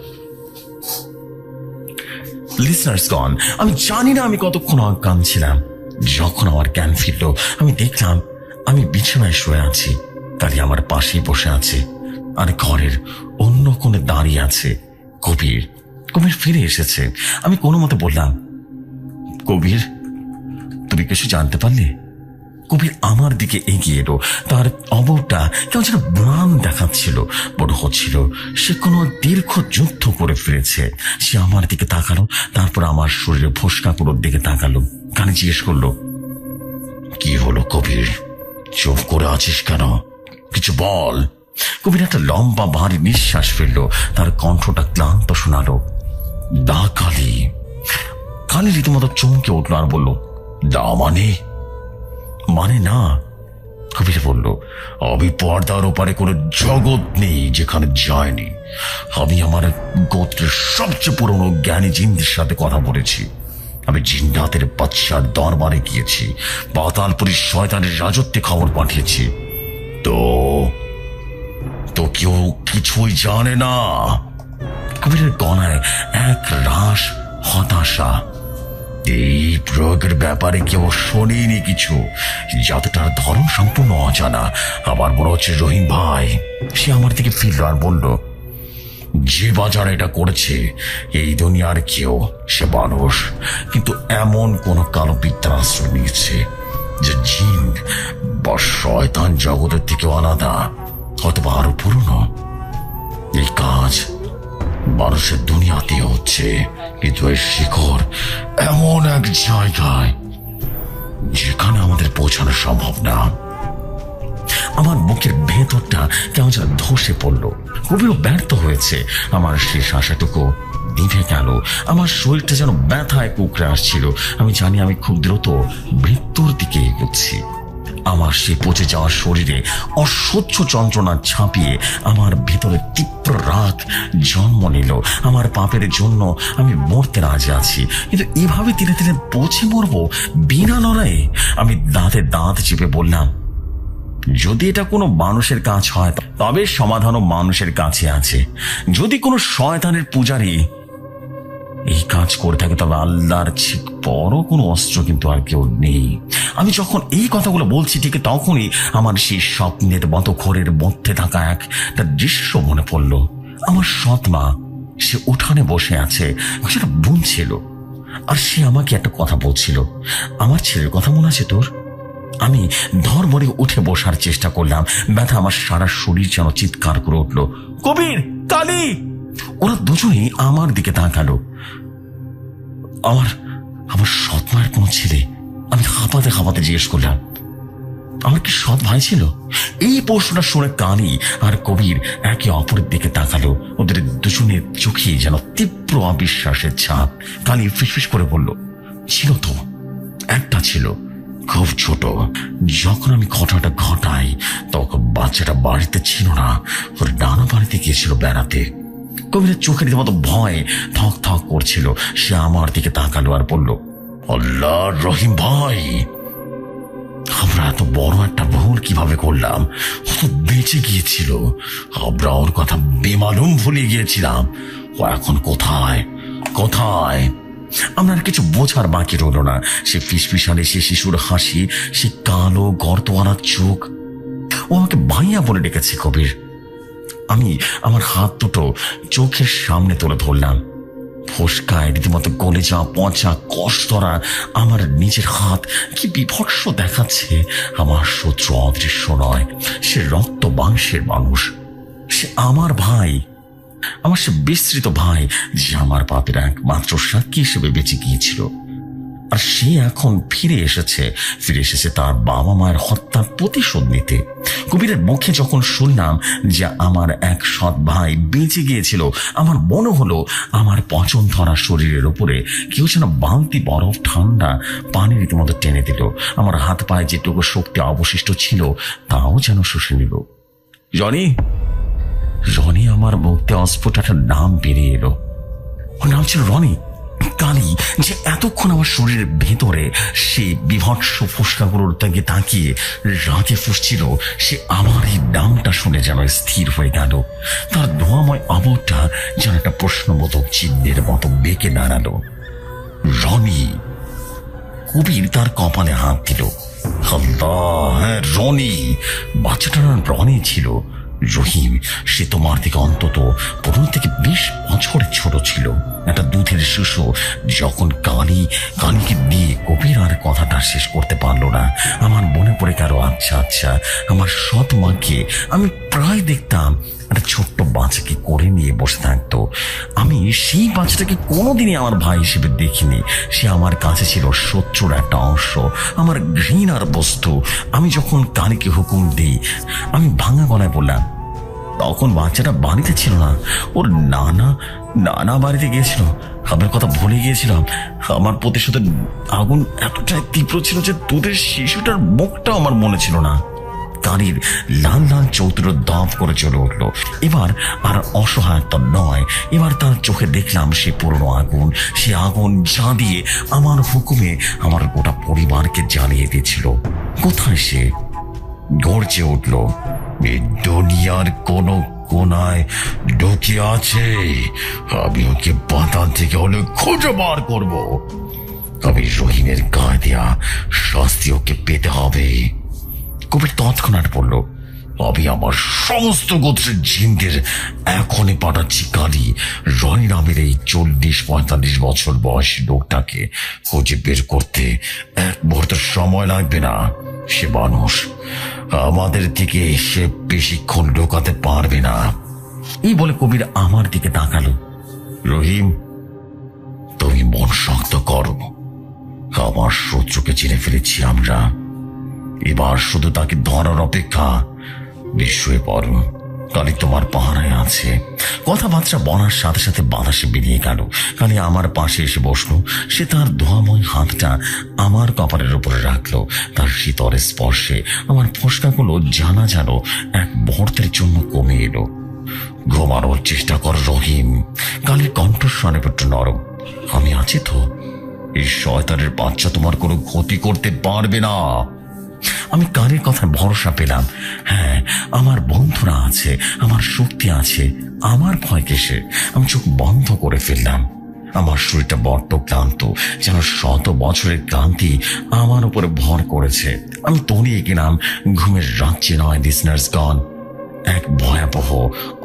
লিসনার্সগণ, আমি জানি না আমি কতক্ষণ অজ্ঞান ছিলাম। যখন আমার জ্ঞান ফিরল আমি দেখলাম আমি বিছানায় শুয়ে আছি। কালি আমার পাশেই বসে আছে আর ঘরের অন্য কোণে দাঁড়িয়ে আছে কবির। কবির ফিরে এসেছে। আমি কোনো মতে বললাম, কবির তুমি কিছু জানতে পারলে? কবির আমার দিকে এগিয়ে এলো। তার অবরটা কেমন যেন ম্লান দেখাচ্ছিল, বড় হচ্ছিল। সে কোনো দীর্ঘ যুদ্ধ করে ফিরেছে। সে আমার দিকে তাকালো, তারপর আমার শরীরে ফোসকাগুলোর দিকে তাকালো। কানে জিজ্ঞেস করলো, কি হলো কবির? চুপ করে আছিস কেন? কিছু বল। কবির একটা লম্বা ভারী নিঃশ্বাস ফেললো। তার কণ্ঠটা ক্লান্ত শোনালো, দা কালি। কালি রীতিমতো চমকে উঠলো আর বলল, দা মানে না। কবির বলল, আমি পর্দার ওপারে কোনো জগৎ নেই যেখানে যায়নি। আমি আমার গোত্রের সবচেয়ে পুরনো জ্ঞানী জিনদের সাথে কথা বলেছি। আমি জিন্নাতের বাদশার দরবারে গিয়েছি, পাতালপুরীর শয়তানের রাজত্বে খবর পাঠিয়েছি। তো কেউ কিছুই জানে না। কবিরের গলায় এক রাস হতাশা। এই প্রয়োগের ব্যাপারে কেউ শোনেনি কিছু। জাদুটার ধরন সম্পূর্ণ অজানা। আমার মনে হচ্ছে রহিম ভাই। সে আমার দিকে ফিরল আর বলল, যে বাজার এটা করেছে এই দুনিয়ার কেউ, সে মানুষ, কিন্তু এমন কোন কালো বিদ্যার আশ্রয় নিয়েছে যে জিন বা শয়তান জগতের থেকে আলাদা, অথবা আরো পুরনো। এই কাজ মানুষের দুনিয়াতে হচ্ছে, কিন্তু এর শিকড় এমন এক জায়গায় যেখানে আমাদের পৌঁছানো সম্ভব না। আমার বুকের ভেতরটা কেমন যেন ধসে পড়ল। কবিও ব্যর্থ হয়েছে। আমার শেষ আশাটুকু নিভে গেল। আমার শরীরটা যেন ব্যথায় কুকড়ে আসছিল। আমি জানি আমি খুব দ্রুত মৃত্যুর দিকে এগোচ্ছি। আমার সে পচে যাওয়া শরীরে অসহ্য যন্ত্রণা ছাপিয়ে আমার ভিতরে তীব্র রাগ জন্ম নিল। আমার পাপের জন্য আমি মরতে রাজি আছি, কিন্তু এভাবে ধীরে ধীরে পচে মরবো বিনা লড়াইয়ে? আমি দাঁতে দাঁত চেপে বললাম, যদি এটা কোনো মানুষের কাজ হয় তবে সমাধানও মানুষের কাছে আছে। যদি কোনো শয়তানের পূজারী এই কাজ করে থাকে তবে আল্লাহর ঠিক বড় কোনো অস্ত্র কিন্তু আর কেউ নেই। আমি যখন এই কথাগুলো বলছি ঠিক তখনই আমার সেই স্বপ্নের মতো ঘরের মধ্যে থাকা একটা দৃশ্য মনে পড়ল। আমার সৎ মা, সে উঠানে বসে আছে, সেটা বুনছিল, আর সে আমাকে একটা কথা বলছিল। আমার ছেলের কথা মনে আছে তোর? আমি ধড়বড়ে উঠে বসার চেষ্টা করলাম। ব্যথা আমার সারা শরীর যেন চিৎকার করে উঠল, কবির, কালী! ওরা দুজনেই আমার দিকে তাকালো। আমার সৎ মায়ের কোন ছেলে? আমি হাঁপাতে হাঁপাতে জিজ্ঞেস করলাম, আমার কি সৎ ভাই ছিল? এই প্রশ্নটা শুনে কালী আর কবির একে অপরের দিকে তাকালো। ওদের দুজনের চোখে যেন তীব্র অবিশ্বাসের ছাপ। কালী ফিসফিস করে বলল, ছিল তো, একটা ছিল, খুব ছোট। যখন আমি ঘটনাটা ঘটাই তখন বাচ্চাটা বাড়িতে ছিল না, ওর নানা বাড়িতে গিয়েছিল বেড়াতে। কবিরের চোখের মতো ভয় থক থক করছিল। সে আমার দিকে তাকালো আর বলল, আল্লাহ, রহিম ভাই! আমরা এত বড় একটা ভুল কিভাবে করলাম? ও তো বেঁচে গিয়েছিল, আমরা ওর কথা বেমালুম ভুলে গিয়েছিলাম। ও এখন কোথায় কোথায়? আমার আর কিছু বোঝার বাকি রইল না। সে ফিসফিসানে, সে শিশুর হাসি, সে কালো গর্তওয়ালা চোখ। ও আমাকে ভাইয়া বলে ডেকেছে কবির। আমি আমার হাত দুটো চোখের সামনে তুলে ধরলাম। ফোসকায় রীতিমতো গলে যাওয়া পচা কষ্টরা আমার নিজের হাত কি বিভৎস দেখাচ্ছে। আমার শত্রু অদৃশ্য নয়, সে রক্ত মাংসের মানুষ। সে আমার ভাই, আমার সে বিস্তৃত ভাই, যে আমার পাপের একমাত্র সাক্ষী হিসেবে বেঁচে গিয়েছিল। আর সে এখন ফিরে এসেছে তার বাবা মায়ের হত্যার প্রতিশোধ নিতে। কবিরের মুখে যখন শুনলাম যে আমার এক সৎ ভাই বেঁচে গিয়েছিল, আমার মনে হলো আমার পচন ধরা শরীরের উপরে কেউ যেন বালতি বরফ ঠান্ডা পানি রীতিমতো টেনে দিল। আমার হাত পায়ে যেটুকু শক্তি অবশিষ্ট ছিল তাও যেন শুষে নিল। রনি, রনি, আমার মুখে অস্ফুট একটা নাম বেরিয়ে এলো। ওর নাম ছিল রনি। কালি, যে এতক্ষণ আমার শরীরের ভেতরে সে বিভৎস ফোসকাগুলোর দিকে তাকিয়ে রাগে ফুসছিল, সে আমার এই নামটা শুনে যেন স্থির হয়ে গেল। তার ধোঁয়াময় আবরটা যেন একটা প্রশ্নবোধক চিহ্নের মতো বেঁকে দাঁড়ালো। রনি। কবির তার কপালে হাত দিল। হ্যাঁ, রনি। বাচ্চাটার নাম রনি ছিল। রহিম, সে তোমার থেকে অন্তত 15 থেকে 20 বছরের ছোট ছিল। একটা দুধের শিশু। যখন কালীকে দিয়ে কবির আর কথাটা শেষ করতে পারলো না, আমার মনে পড়ে গেল, আচ্ছা, আমার সৎ মাকে আমি প্রায় দেখতাম একটা ছোট্ট বাচ্চাকে করে নিয়ে বসে থাকতো। আমি সেই বাচ্চাটাকে কোনোদিনই আমার ভাই হিসেবে দেখিনি। সে আমার কাছে ছিল শত্রুর একটা অংশ, আমার ঘৃণার বস্তু। আমি যখন কালীকে হুকুম দিই, আমি ভাঙা গলায় বললাম, তখন বাচ্চাটা বাড়িতে ছিল না, ওর নানা বাড়িতে গিয়েছিল। আমার কথা ভুলে গিয়েছিলাম। আমার প্রতিশোধের আগুন এতটাই তীব্র ছিল যে দুধের শিশুটার মুখটাও আমার মনে ছিল না। কালীর লাল লাল চৌত্র দপ করে চলে উঠলো। এবার আর অসহায়তা নয়, এবার তার চোখে দেখলাম সে পুরনো আগুন। সে আগুন যা দিয়ে আমার হুকুমে আমার গোটা পরিবারকে জ্বালিয়ে দিয়েছিল। কোথায় সে? গর্জে উঠল, এই দুনিয়ার কোন কোনায় ঢুকে আছে। আমি ওকে পাতা থেকে হলে খুঁজে বার করব। আমি রহিমের গায়ে দেয়া শাস্তি ওকে পেতে হবে। কবির তৎক্ষণাৎ বলল, আমি আমার সমস্ত গোত্রের জিনদের এখনই পাঠাচ্ছি। কালী, রনি নামের এই 40-45 বছর বয়সী লোকটাকে খুঁজে বের করতে 1 মুহূর্ত সময় লাগবে না। সে মানুষ, আমাদের দিকে সে বেশিক্ষণ ঢোকাতে পারবে না। এই বলে কবির আমার দিকে তাকালো। রহিম, তুমি মন শক্ত করো। আমার শত্রুকে চিনে ফেলেছি আমরা। এবার শুধু তাকে ধরার অপেক্ষা। বিস্ময়ে পড়ো, কালী তোমার পাহারায় আছে। কথাবার্তা বলার সাথে সাথে বাতাসে বেরিয়ে গেল। কালী আমার পাশে এসে বসলো। সে তার ধোঁয়াময় হাতটা আমার কপালের উপরে রাখলো। তার শীতল স্পর্শে আমার ফোসকাগুলো জানা যেন 1 মুহূর্তের জন্য কমে এলো। ঘুমানোর চেষ্টা কর রহিম। কালীর কণ্ঠস্বর একটু নরম। আমি আছি তো। এই শয়তানের বাচ্চা তোমার কোনো ক্ষতি করতে পারবে না। আমি কালীর কথায় ভরসা পেলাম। হ্যাঁ, আমার বন্ধুরা আছে, আমার শক্তি আছে, আমার ভয় কিসে? আমি চোখ বন্ধ করে ফেললাম। আমার শরীরটা বড্ড ক্লান্ত, যেন 100 বছরের ক্লান্তি আমার উপরে ভর করেছে। আমি তলিয়ে গেলাম ঘুমের রাজ্যে নয়, লিসনার্স গন, এক ভয়াবহ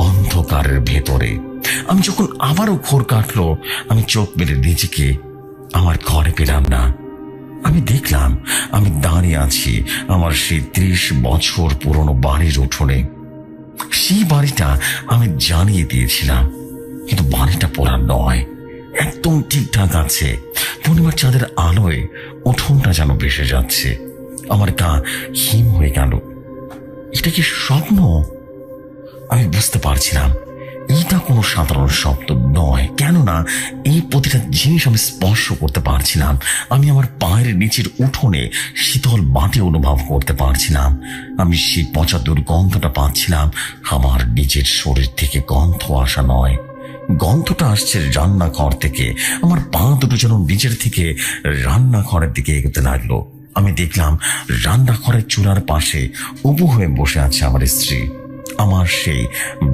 অন্ধকারের ভেতরে। আমি যখন আবারও ঘোর কাটলো, আমি চোখ মেলে নিজেকে আমার ঘরে পেলাম না। আমি দেখলাম আমি দাঁড়িয়ে আছি আমার সেই 30 বছর পুরনো বাড়ির উঠোনে। সেই বাড়িটা আমি জানিয়ে দিয়েছিলাম, কিন্তু বাড়িটা পোড়া নয়, একদম ঠিকঠাক আছে। পূর্ণিমার চাঁদের আলোয় উঠোনটা যেন ভেসে যাচ্ছে। আমার গা হিম হয়ে গেল। এটা কি স্বপ্ন? আমি বুঝতে পারছিলাম এটা কোনো সাধারণ শব্দ নয়, কেননা এই প্রতিটা জিনিস আমি স্পর্শ করতে পারছিলাম। আমি আমার পায়ের নিচের উঠোনে শীতল মাটি অনুভব করতে পারছিলাম। আমি সেই পচা দুর্গন্ধটা পাচ্ছিলাম। আমার নিজের শরীর থেকে গন্ধ আসা নয়, গন্ধটা আসছে রান্নাঘর থেকে। আমার পা দুটো যেন নিজের থেকে রান্নাঘরের দিকে এগোতে লাগলো। আমি দেখলাম রান্নাঘরের চুলার পাশে উবু হয়ে বসে আছে আমার স্ত্রী, আমার সেই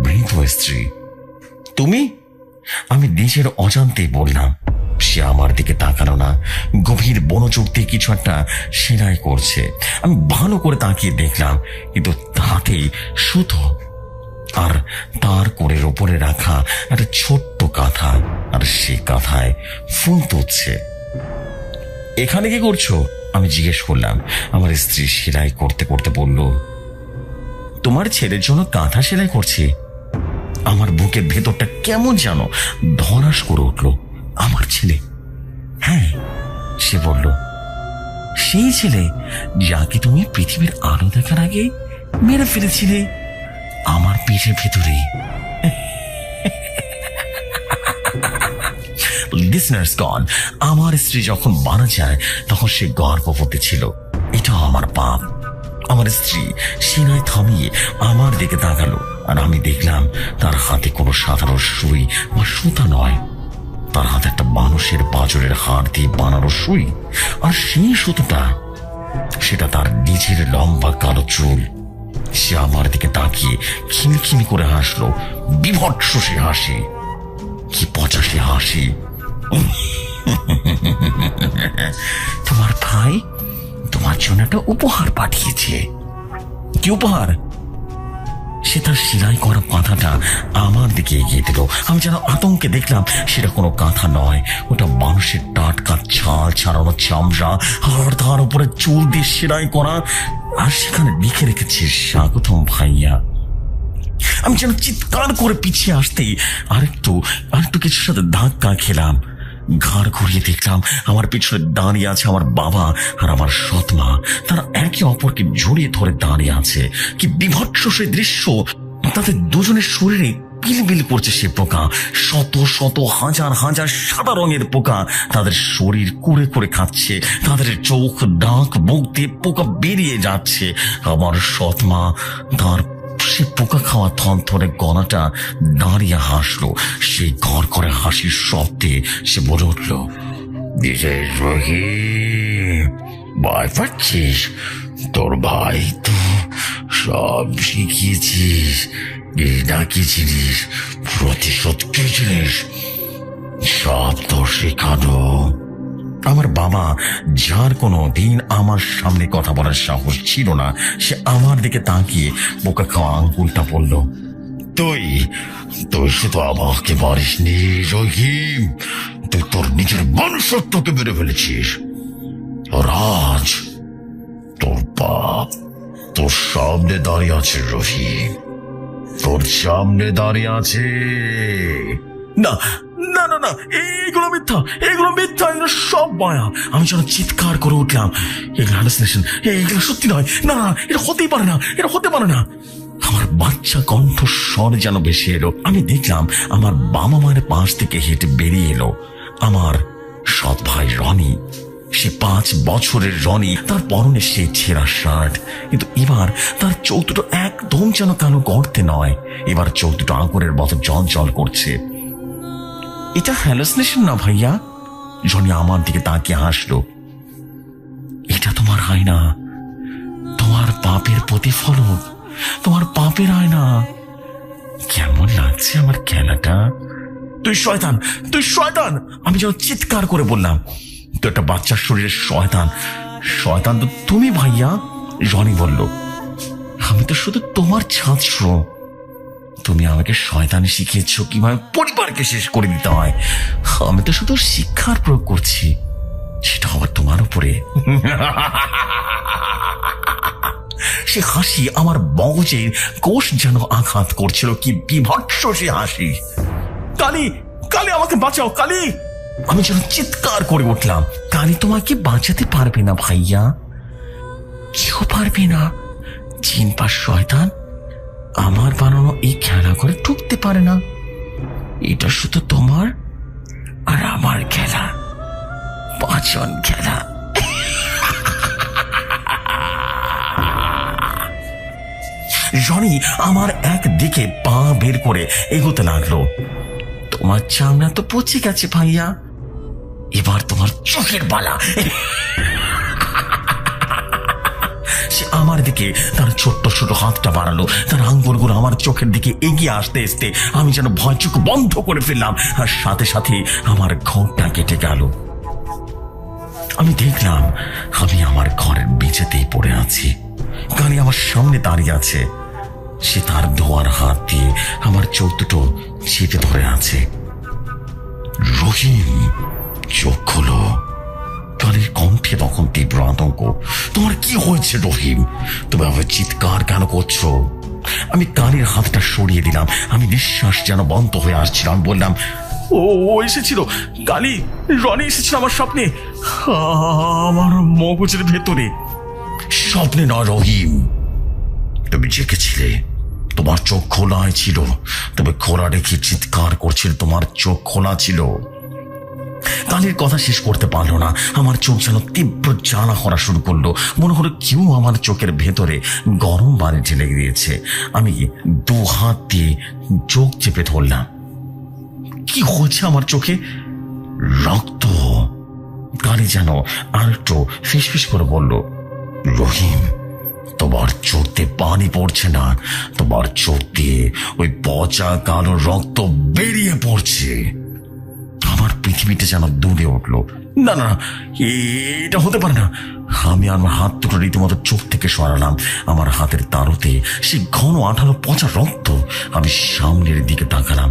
বৃদ্ধ স্ত্রী। তুমি? আমি নিজের অজান্তেই বললাম। সে আমার দিকে তাকালো না, গভীর মনোযোগ দিয়ে কিছু একটা সেলাই করছে। আমি ভালো করে তাকিয়ে দেখলাম, কিন্তু তাতেই সুতো আর তার কোরের ওপরে রাখা একটা ছোট্ট কাঁথা, আর সে কাঁথায় ফুল তুলছে। এখানে কি করছো? আমি জিজ্ঞেস করলাম। আমার স্ত্রী সেলাই করতে করতে বলল, তোমার ছেলের জন্য কাঁথা সেলাই করছি। আমার বুকের ভেতরটা কেমন যেন ধরাস করে উঠল। আমার ছেলে? হ্যাঁ, সে বলল, সেই ছেলে যাকে তুমি পৃথিবীর আলো দেখার আগে মেরে ফেলেছিলে আমার পেটের ভেতরে। লিসনার্সগণ, আমার স্ত্রী যখন মারা যায় তখন সে গর্ভবতী ছিল। এটা আমার পাপ। আমার স্ত্রী সিনায় থামিয়ে আমার দিকে তাকালো, আর আমি দেখলাম তার হাতে কোনো সাধারণ সুই বা সুতা নয়। তার হাতে একটা মানুষের পাঁজরের হাড় দিয়ে বানানো সুই, আর সেই সুতোটা সেটা তার নিজের লম্বা কালো চুল। সে আমার দিকে তাকিয়ে খিলখিলি করে হাসলো, বিভৎস সে হাসি। কি পচা সে হাসি! তোমার ভাই তোমার জন্য একটা উপহার পাঠিয়েছে। কি উপহার? সে তার সেলাই করা কাঁথাটা আমার দিকে এগিয়ে দিল। আমি যেন আতঙ্কে দেখলাম সেটা কোনো কাঁথা নয়, ওটা মানুষের টাটকা ছাল ছাড়ানো চামড়া, আর তার উপরে চুল দিয়ে সেলাই করা, আর সেখানে লিখে রেখেছে স্বাগতম ভাইয়া। আমি যেন চিৎকার করে পিছিয়ে আসতেই আরেকটু কিছুর সাথে ধাক্কা খেলাম। ঘাড় ঘুরিয়ে দেখলাম আমার পিছনে দাঁড়িয়ে আছে আমার বাবা আর আমার সৎমা। তারা একে অপরকে জড়িয়ে ধরে দাঁড়িয়ে আছে। কি বিভৎস সে দৃশ্য! তাদের দুজনের শরীরে বিলবিল করছে সে পোকা। শত শত হাজার হাজার সাদা রঙের পোকা তাদের শরীর কুড়ে করে খাচ্ছে। তাদের চোখ, নাক, মুখ দিয়ে পোকা বেরিয়ে যাচ্ছে। আমার সৎমা তার সে পোকা খাওয়া থনথনে গলাটা দাঁড়িয়ে হাসলো। সেই ঘর করে হাসির শব্দে সে বলে উঠল, বিশেষ ভয় পাচ্ছিস? তোর ভাই তো সব শিখিয়েছিস। ঘৃণা কি জিনিস, প্রতিশোধ কি জিনিস, সব তোর শেখানো। আমার বাবা, যার কোনো দিন আমার সামনে কথা বলার সাহস ছিল না, সে আমার দিকে তাকিয়ে বোকা খাওয়া আঙ্গুলটা বলল, তুই তুই শুধু আমাকে মারিসনি রহিম, তুই তোর নিজের মনুষ্যত্বকে মেরে ফেলেছিস। রাজ, তোর বাপ তোর সামনে দাঁড়িয়ে আছে রহিম, তোর সামনে দাঁড়িয়ে আছে। না না না না, এগুলো মিথ্যা, এগুলো মিথ্যা, এগুলো সব মায়া। আমি যেন চিৎকার করে উঠলাম, এগুলো হ্যালুসিনেশন, এগুলো সত্যি নয়। না, এটা হতেই পারে না, এটা হতে পারে না। আমার বাচ্চা কণ্ঠস্বর যেন ভেসে এলো। আমি দেখলাম আমার বাবা মায়ের পাশ থেকে হেঁটে বেরিয়ে এলো আমার সৎ ভাই রনি। সে 5 বছরের রনি, তার পরনে সেই ছেঁড়া শার্ট, কিন্তু এবার তার চোখ দুটো একদম যেন কালো গর্তে নয়, এবার চোখ দুটো আঙুরের মতো জল জল করছে। এটা হ্যালুসিনেশন না ভাইয়া। জনি আমার দিকে তাকিয়ে হাসলো। এটা তোমার আয়না, তোমার পাপের প্রতিফলন, তোমার পাপের আয়না। কেমন লাগছে আমার খেলাটা? তুই শয়তান, তুই শয়তান! আমি যেন চিৎকার করে বললাম। তুই একটা বাচ্চার শরীরের শয়তান। শয়তান তো তুমি ভাইয়া, জনি বলল। আমি তো শুধু তোমার ছাত্র। তুমি আমাকে শয়তানি শিখিয়েছ কিভাবে পরিবারকে শেষ করে দিতে হয়। আমি তো শুধু শিক্ষার প্রয়োগ করছি, সেটা আবার তোমার উপরে। সে হাসি আমার মগজের কোষ যেন আঘাত করছিল। কি বিভৎস সে হাসি! কালী, কালী আমাকে বাঁচাও, কালী! আমি যেন চিৎকার করে উঠলাম। কালী তোমাকে বাঁচাতে পারবে না ভাইয়া, কেউ পারবে না। জিন বা শয়তান আমার বানানো এই খেলা করে ঢুকতে পারে না। এটা শুধু তোমার আর আমার খেলা, 5 জন খেলা। জনি আমার একদিকে পা বের করে এগোতে লাগলো। তোমার চামড়া তো পচে গেছে ভাইয়া, এবার তোমার চোখের বালা। সে আমার দিকে তার ছোট্ট ছোট হাতটা বাড়ালো, তার আঙ্গুলগুলো আমার চোখের দিকে এগিয়ে আসতে আসতে আমি যেন ভয় চোখ বন্ধ করে ফেললাম, আর সাথে সাথে আমার ঘোরটা কেটে গেল। আমি দেখলাম আমি আমার ঘরের মেঝেতেই পড়ে আছি। কালী আমার সামনে দাঁড়িয়ে আছে। সে তার ধোয়ার হাত দিয়ে আমার চোখ দুটো চেপে ধরে আছে। রহিম, চোখ খোলো। কালীর কণ্ঠে তখন তীব্র আতঙ্ক। তোমার কি হয়েছে রহিম? তুমি আবার চিৎকার কেন করছো? আমি কালীর হাতটা সরিয়ে দিলাম। আমি নিঃশ্বাস যেন বন্ধ হয়ে আসছিলাম। বললাম, ও এসেছিল, কালী, রনি এসেছিল আমার স্বপ্নে, আমার মগজের ভেতরে। স্বপ্নে নয় রহিম, তুমি জেগেছিলে, তোমার চোখ খোলাই ছিল, তুমি খোলা রেখে চিৎকার করছিলে, তোমার চোখ খোলা ছিল। কালীর কথা শেষ করতে পারলো না। আমার চোখ যেন তীব্র জ্বালা করা শুরু করলো। মনে হলো কেউ আমার চোখের ভেতরে গরম বাড়ি ঢেলে দিয়েছে। আমি দু হাত দিয়ে চোখ চেপে ধরলাম। কি হচ্ছে আমার চোখে? রক্ত। কালী যেন আর একটু ফিসফিস করে বলল, রহিম, তোমার চোখ দিয়ে পানি পড়ছে না, তোমার চোখ দিয়ে ওই পচা কালো রক্ত বেরিয়ে পড়ছে। আমার পৃথিবীতে যেন দূরে উঠলো। না না, এটা হতে পারে না। আমি আমার হাত দুটো রীতিমতো চোখ থেকে সরালাম। আমার হাতের তারুতে সে ঘন আঠালো পচা রক্ত। আমি সামনের দিকে তাকালাম,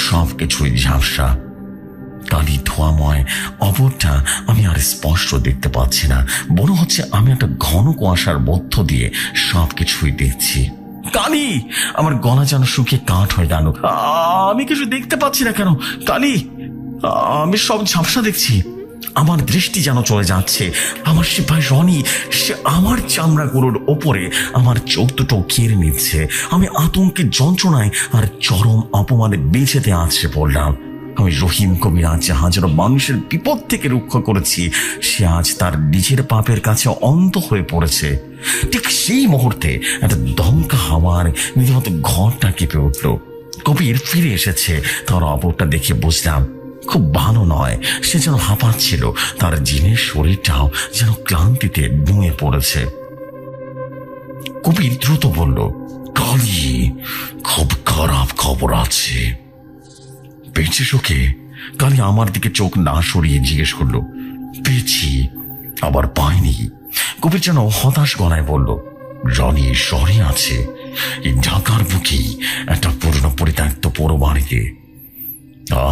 সবকিছুই ঝাপসা। কালি ধোয়াময় অপরটা আমি আর স্পষ্ট দেখতে পাচ্ছি না। মনে হচ্ছে আমি একটা ঘন কুয়াশার মধ্য দিয়ে সবকিছুই দেখছি। কালি, আমার গলা যেন শুকিয়ে কাঠ হয়ে গেল। আমি কিছু দেখতে পাচ্ছি না কেন কালি? আমি সব ঝাপসা দেখছি। আমার দৃষ্টি যেন চলে যাচ্ছে। আমার সে ভাই রনি, সে আমার চামড়াগুলোর ওপরে আমার চোখ দুটো ঘিরে নিচ্ছে। আমি আতঙ্কে, যন্ত্রণায় আর চরম অপমানে বেঁচেতে আছড়ে পড়লাম। আমি রহিম কবির আজ হাজারো মানুষের বিপদ থেকে রক্ষা করেছি, সে আজ তার নিজের পাপের কাছে অন্ধ হয়ে পড়েছে। ঠিক সেই মুহূর্তে একটা দমকা হাওয়ার রীতিমতো ঘরটা কেঁপে উঠল। কবির ফিরে এসেছে। তার অপরটা দেখে বুঝলাম খুব ভালো নয়। সে যেন হাঁপাচ্ছিল, তার জিনের শরীরটাও যেন ক্লান্তিতে নুয়ে পড়েছে। কবির দ্রুত বলল, কালী, খুব খারাপ খবর আছে। পেয়েছিস ওকে? কালী আমার দিকে চোখ না সরিয়ে জিজ্ঞেস করলো। পেয়েছি, আবার পাইনি। কবির যেন হতাশ গলায় বলল, রনি শহরে আছে, এই ঢাকার বুকেই একটা পুরনো পরিত্যক্ত পোড়ো বাড়িতে।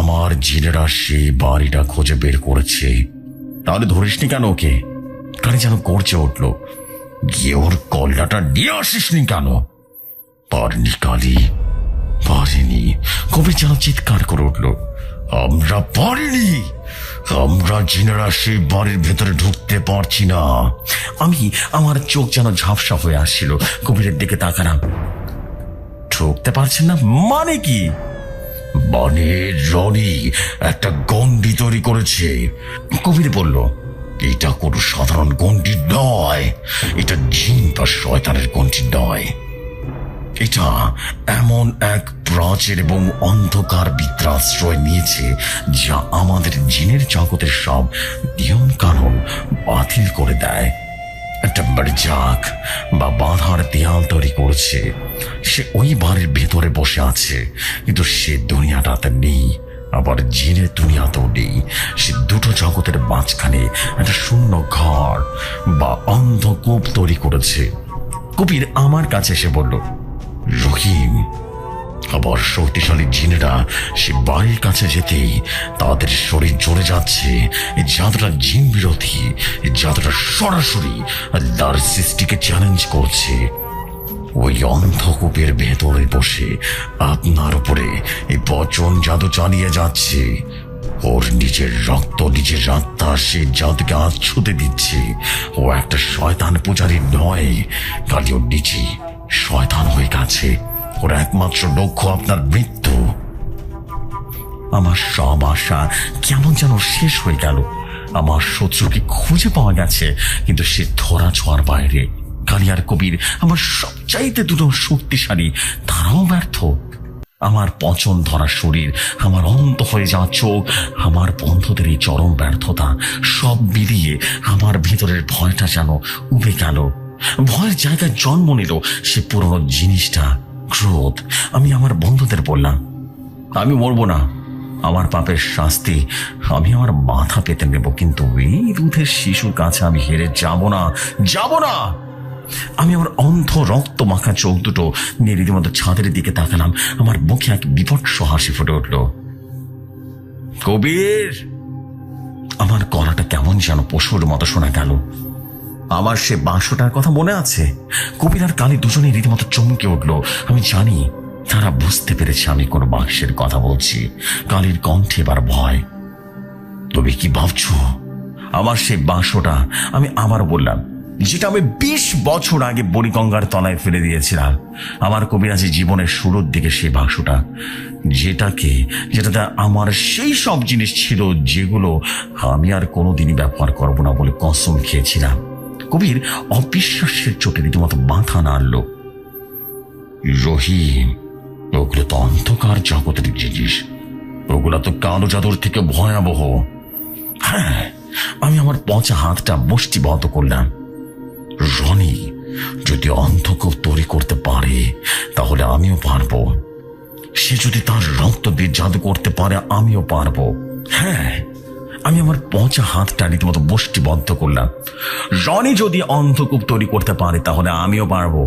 আমার জিনেরা সেই বাড়িটা খুঁজে বের করেছে। তাহলে ধরিসনি কেন ওকে? কালী যেন গর্জে উঠল, গিয়ে ওর কল্লাটা নিয়ে আসিসনি কেন? পারিনি কালী, পারিনি। কবির যেন চিৎকার করে উঠল, আমরা পারিনি, আমরা জিনেরা সেই বাড়ির ভেতরে ঢুকতে পারছি না। আমি, আমার চোখ যেন ঝাপসা হয়ে আসছিল। কবিরের দিকে তাকালাম। ঢুকতে পারছেন না মানে কি? মানে রনি একটা গন্ডি তৈরি করেছে। কবির বলল, এটা কোনো সাধারণ গন্ডি নয়, এটা জিন বা শয়তানের গন্ডি নয়। এটা এমন এক প্রাচীর এবং অন্ধকার বিদ্রাশ্রয় নিয়েছে যা আমাদের জিনের জগতের সব নিয়ম কানুন বাতিল করে দেয়। একটা বারজাক বা বাঁধার দেয়াল তৈরি করছে। সে ওই বাড়ির ভেতরে বসে আছে, কিন্তু সে দুনিয়াটাতে নেই, আবার জিনের দুনিয়াতেও নেই। সে দুটো জগতের মাঝখানে একটা শূন্য ঘর বা অন্ধকূপ তৈরি করেছে। কবির আমার কাছে এসে বলল, রহিম, আবার শক্তিশালী জিনেরা সে বাড়ির কাছে যেতেই তাদের শরীর জ্বলে যাচ্ছে। এই জাদুটা জিন বিরোধী, এই জাদুটা সরাসরি আল্লাহর সৃষ্টিকে চ্যালেঞ্জ করছে। ওই অন্ধকূপের ভেতরে বসে আপনার উপরে এই বচন জাদু চালিয়ে যাচ্ছে। ওর নিজের রক্ত, নিজের আত্মা সে জাদুকে আচ্ছুতে দিচ্ছে। ও একটা শয়তান পূজারী নয়, খালি ওর নিজেই শয়তান হয়ে গেছে। ওর একমাত্র লক্ষ্য আপনার মৃত্যু। আমার সব আশা কেমন যেন শেষ হয়ে গেল। আমার শত্রুকে খুঁজে পাওয়া গেছে, কিন্তু সে ধরা ছোঁয়ার বাইরে। কালী আর কবির আমার সবচাইতে দুটো শক্তিশালী, তারাও ব্যর্থ। আমার পচন ধরা শরীর, আমার অন্ধ হয়ে যাওয়া চোখ, আমার বন্ধুদের এই চরম ব্যর্থতা, সব মিলিয়ে আমার ভেতরের ভয়টা যেন উবে গেল। ভয়ের জায়গায় জন্ম নিল সে পুরনো জিনিসটা, ক্রোধ। আমি আমার বন্ধুদের বললাম, আমি মরবো না, আমার পাপের শাস্তি আমি আমার মাথা পেতে নেব, কিন্তু এই দুধের শিশুর কাছে আমি হেরে যাব না, যাব না। আমি আমার অন্ধ রক্ত মাখা চোখ দুটো নিয়ে রীতিমতো ছাদের দিকে তাকালাম। আমার মুখে এক বিভৎস হাসি ফুটে উঠল। কবির! আমার গলাটা কেমন যেন পশুর মতো শোনা গেল। আমার সে 500টার কথা মনে আছে? কবির আর কালী দুজনেই রীতিমতো চমকে উঠল। আমি জানি তারা বুঝতে পেরেছে আমি কোন বাক্সের কথা বলছি। কালীর কণ্ঠে এবার ভয়। তুমি কি ভাবছো? আমার সেই 500টা। আমি আবার বললাম, যেটা আমি 20 বছর আগে বুড়িগঙ্গার তলায় ফেলে দিয়েছিলাম। আমার কবিরাজি জীবনের শুরুর দিকে সেই বাক্সটা, যেটাতে আমার সেই সব জিনিস ছিল যেগুলো আমি আর কোনোদিনই ব্যবহার করবো না বলে কসম খেয়েছিলাম। কবির অবিশ্বাসের চোটে রীতিমতো মাথা নাড়ল। রহিম, ওগুলো তো অন্ধকার জগতের জিনিস, ওগুলো তো কালো জাদুর থেকে ভয়াবহ। হ্যাঁ, আমি আমার পচা হাতটা মুষ্টিবদ্ধ করলাম। রনি যদি অন্ধকূপ তৈরি করতে পারে তাহলে আমিও পারবো। সে যদি তার রক্ত দিয়ে জাদু করতে পারে আমিও পারবো। হ্যাঁ, আমি আমার পচা হাতটা রীতিমতো মুষ্টিবদ্ধ করলাম। রনি যদি অন্ধকূপ তৈরি করতে পারে তাহলে আমিও পারবো,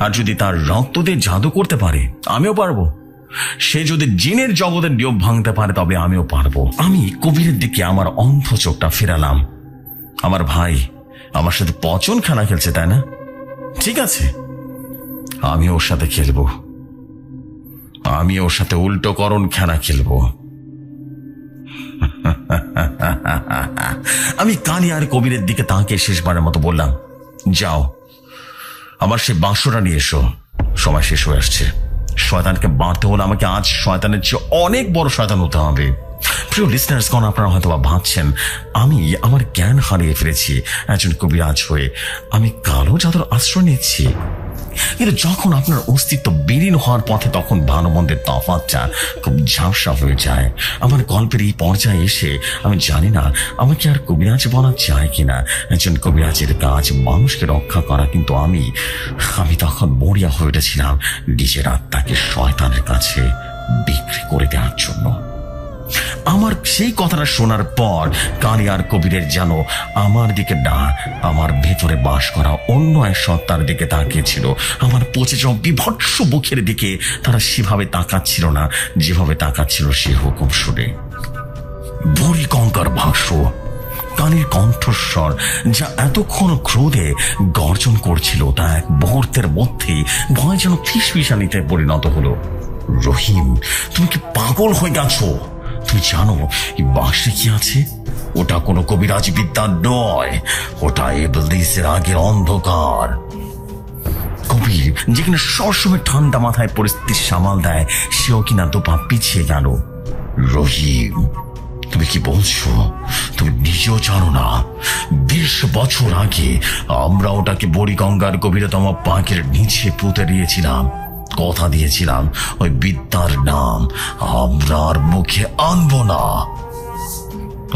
আর যদি তার রক্ত দিয়ে জাদু করতে পারে আমিও পারবো। সে যদি জিনের জগতের নিয়ম ভাঙতে পারে তবে আমিও পারবো। আমি কবিরের দিকে আমার অন্ধ চোখটা ফেরালাম। আমার ভাই আমার সাথে পচন খেলা খেলছে, তাই না? ঠিক আছে, আমি ওর সাথে খেলবো। আমি ওর সাথে উল্টোকরণ খেলা খেলবো। আমি কালী আর কবিরের দিকে তাকে শেষবারের মতো বললাম, যাও আমার সে 500টা নিয়ে এসো, সময় শেষ হয়ে আসছে। শয়তানকে মারতে হলে আমাকে আজ শয়তানের চেয়ে অনেক বড় শয়তান হতে হবে। প্রিয় লিসনার্সগণ, আপনারা হয়তো বা ভাবছেন আমি আমার জ্ঞান হারিয়ে ফেলেছি একজন কবিরাজ হয়ে। আমি কালো জাদুর আশ্রয় নিচ্ছি। কিন্তু যখন আপনার অস্তিত্ব বিলীন হওয়ার পথে তখন ভালো মন্দের তফাৎটা খুব ঝাপসা হয়ে যায়। আমার গল্পের এই পর্যায়ে এসে আমি জানি না আমাকে আর কবিরাজ বলা যায় কিনা। একজন কবিরাজের কাজ মানুষকে রক্ষা করা, কিন্তু আমি তখন মরিয়া হয়ে উঠেছিলাম নিজের আত্মাকে শয়তানের কাছে বিক্রি করে দেওয়ার জন্য। আমার সেই কথাটা শোনার পর কালী আর কবিরের যেন আমার দিকে না, আমার ভেতরে বাস করা অন্য এক সত্তার দিকে তাকিয়েছিল। আমার পচে যাওয়া বিভৎস বুকের দিকে তারা সেভাবে তাকাচ্ছিল না যেভাবে তাকাচ্ছিল সে হুকুম শুনে। বুড়িগঙ্গার ভাষ্য, কালীর কণ্ঠস্বর যা এতক্ষণ ক্রোধে গর্জন করছিল তা এক মুহূর্তের মধ্যেই ভয় যেন ফিসফিসানিতে পরিণত হলো। রহিম, তুমি কি পাগল হয়ে গেছো? তুমি জানো এই বাক্সে কি আছে? ওটা কোনো কবিরাজি বিদ্যা নয়, ওটা ইবলিসের আগের অন্ধকার। কবির, যে কিনা সবসময় ঠান্ডা মাথায় পরিস্থিতি সামাল দেয়, সেও কিনা দুপা পিছিয়ে গেল। রহিম, তুমি কি বলছো? তুমি নিজেও জানো না 20 বছর আগে আমরা ওটাকে বুড়িগঙ্গার গভীরতম পাঁকের নিচে পুঁতে দিয়েছিলাম। কথা দিয়েছিলাম ওই বিদ্যার নাম আমরা আর মুখে আনবো না।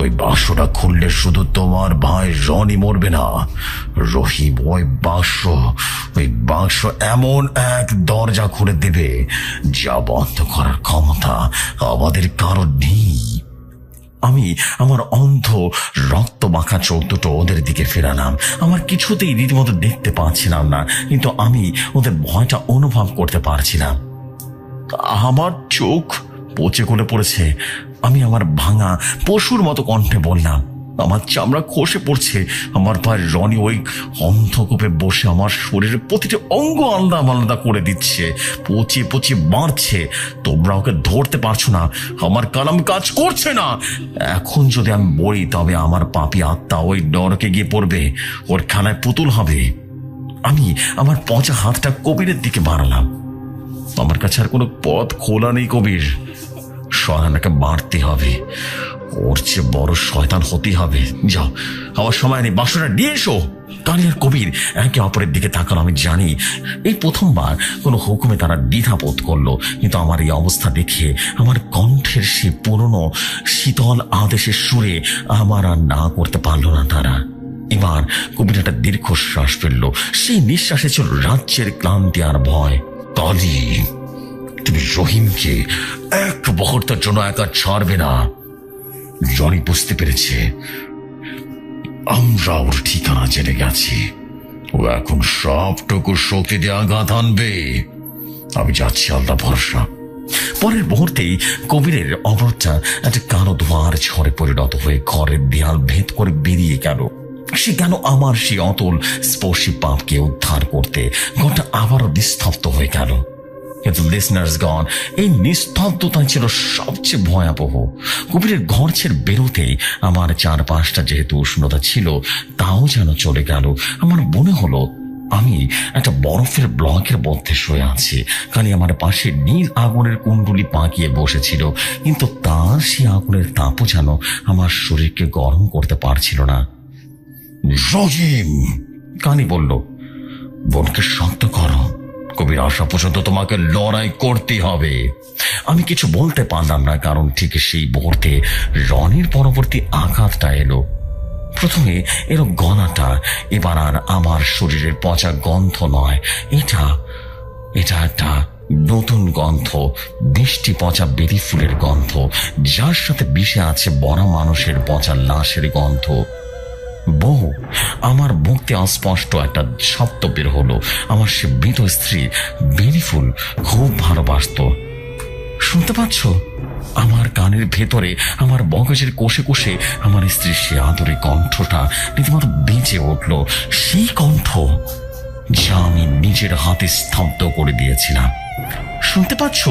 ওই বাক্সটা খুললে শুধু তোমার ভাই রনি মরবে না রহিম, ওই বাক্স এমন এক দরজা খুলে দেবে যা বন্ধ করার ক্ষমতা আমাদের কারো নেই। আমি আমার অন্ধ রক্ত মাখা চোখ দুটো ওদের দিকে ফেরালাম। আমার কিছুতেই রীতিমতো দেখতে পাচ্ছিলাম না, কিন্তু আমি ওদের ভয়টা অনুভব করতে পারছিলাম। আমার চোখ পচে গলে পড়েছে। আমি আমার ভাঙা পশুর মতো কণ্ঠে বললাম, আমার চামড়া খসে পড়ছে। আমার ভাই রনি ওই অন্ধকূপে বসে আমার শরীরের প্রতিটি অঙ্গ আলাদা আলাদা করে দিচ্ছে, পচিয়ে পচিয়ে মারছে। তোমরা ওকে ধরতে পারছো না, আমার কালাম কাজ করছে না। এখন যদি আমি বলি তবে আমার পাপী আত্মা ওই নরকে গিয়ে পড়বে, ওর খেলায় পুতুল হবে। আমি আমার পচা হাতটা কবিরের দিকে বাড়ালাম। আমার কাছে আর কোনো পথ খোলা নেই কবির, শয়তানকে মারতে হবে, ওর চেয়ে বড় শয়তান হতেই হবে। যাও, আমার সময় নেই, বাক্সটা নিয়ে এসো। কালী আর কবির একে অপরের দিকে তাকালো। আমি জানি এই প্রথমবার কোনো হুকুমে তারা দ্বিধা বোধ করলো, কিন্তু আমার এই অবস্থা দেখে আমার কণ্ঠের সে পুরনো শীতল আদেশের সুরে আমার আর না করতে পারলো না তারা। এবার কবির একটা দীর্ঘশ্বাস ফেললো। সেই নিঃশ্বাসে ছিল রাজ্যের ক্লান্তি আর ভয়। কালী, তুমি রহিমকে এক মুহূর্তের জন্য একা ছাড়বে না। রনি বুঝতে পেরেছে আমরা ওর ঠিকানা জেনে গেছি। ও এখন সবটুকু শক্তি দিয়ে আঘাত আনবে। আমি যাচ্ছি, আল্লাহ ভরসা। পরের মুহূর্তেই কবিরের অবরোধটা একটা কালো ধোঁয়ার ঝড়ে পরিণত হয়ে ঘরের দেয়াল ভেদ করে বেরিয়ে গেল। সে গেল আমার সেই অতল স্পর্শী পাপকে উদ্ধার করতে। ঘরটা আবারও নিস্তব্ধ হয়ে গেল। কিন্তু লিসনার্সগণ, এই নিস্তব্ধতা ছিল সবচেয়ে ভয়াবহ। কবিরের ঘর ছেড়ে বেরোতেই আমার চারপাশটা যেহেতু উষ্ণতা ছিল, তাও যেন চলে গেল। আমার মনে হলো আমি একটা বরফের ব্লকের মধ্যে শুয়ে আছি। খালি আমার পাশে নীল আগুনের কুণ্ডুলি পাকিয়ে বসেছিল, কিন্তু তার সেই আগুনের তাপও যেন আমার শরীরকে গরম করতে পারছিল না। রহিম, কানি বলল, বোনকে শক্ত করো। কবির আসা পর্যন্ত তোমাকে লড়াই করতে হবে। আমি কিছু বলতে পারলাম না, কারণ ঠিক সেই মুহূর্তে রনির পরবর্তী আঘাতটা এলো। প্রথমে এলো গলাটা। এবার আর আমার শরীরের পচা গন্ধ নয়, এটা একটা নতুন গন্ধ, মিষ্টি পচা বেরি ফুলের গন্ধ, যার সাথে মিশে আছে বড় মানুষের পচা লাশের গন্ধ। বহু আমার মুখে অস্পষ্ট একটা শব্দ বের হলো। আমার সে মৃত স্ত্রী বেরি ফুল খুব ভালোবাসত। শুনতে পাচ্ছ? আমার কানের ভেতরে, আমার মগজের কোষে কোষে আমার স্ত্রীর সে আদরে কণ্ঠটা রীতিমতো বেজে উঠল। সেই কণ্ঠ যা আমি নিজের হাতে স্তব্ধ করে দিয়েছিলাম। শুনতে পাচ্ছ?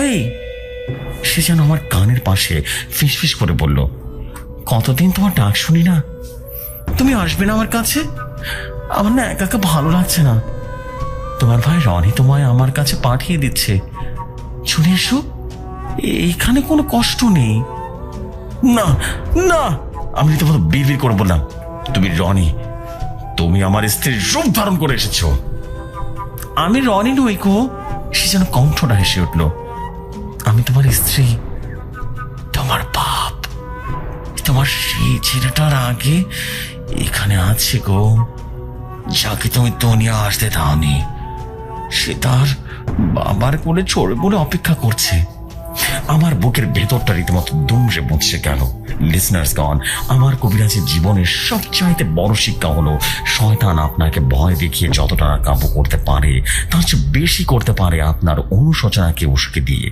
এই, সে যেন আমার কানের পাশে ফিসফিস করে বলল, কতদিন তোমার ডাক শুনি না। তুমি আসবে না আমার কাছে? আমার না একা একা ভালো লাগছে না। তোমার ভাই রনি তোমায় আমার কাছে পাঠিয়ে দিচ্ছে। চলে এসো, এইখানে কোনো কষ্ট নেই। না না, আমি তোমার বিড়বিড় করে বললাম, তুমি রনি, তুমি আমার স্ত্রীর রূপ ধারণ করে এসেছো। আমি রনি নই গো। সে যেন কণ্ঠটা হেসে উঠল। আমি তোমার স্ত্রী, তোমার বাপ। তোমার সেই ছেলেটার আগে এখানে আছে গো, যাকে তুমি দুনিয়া আসতে দাওনি। সে তার বাবার কোলে চড়ে বলে অপেক্ষা করছে। আমার বুকের ভেতরটা রীতিমতো দুমড়ে মুচড়ে গেল। লিসনার্সগণ, আমার কবিরাজের জীবনের সবচাইতে বড় শিক্ষা হলো, শয়তান আপনাকে ভয় দেখিয়ে যতটা কাবু করতে পারে, তার চেয়ে বেশি করতে পারে আপনার অনুশোচনাকে উস্কে দিয়ে।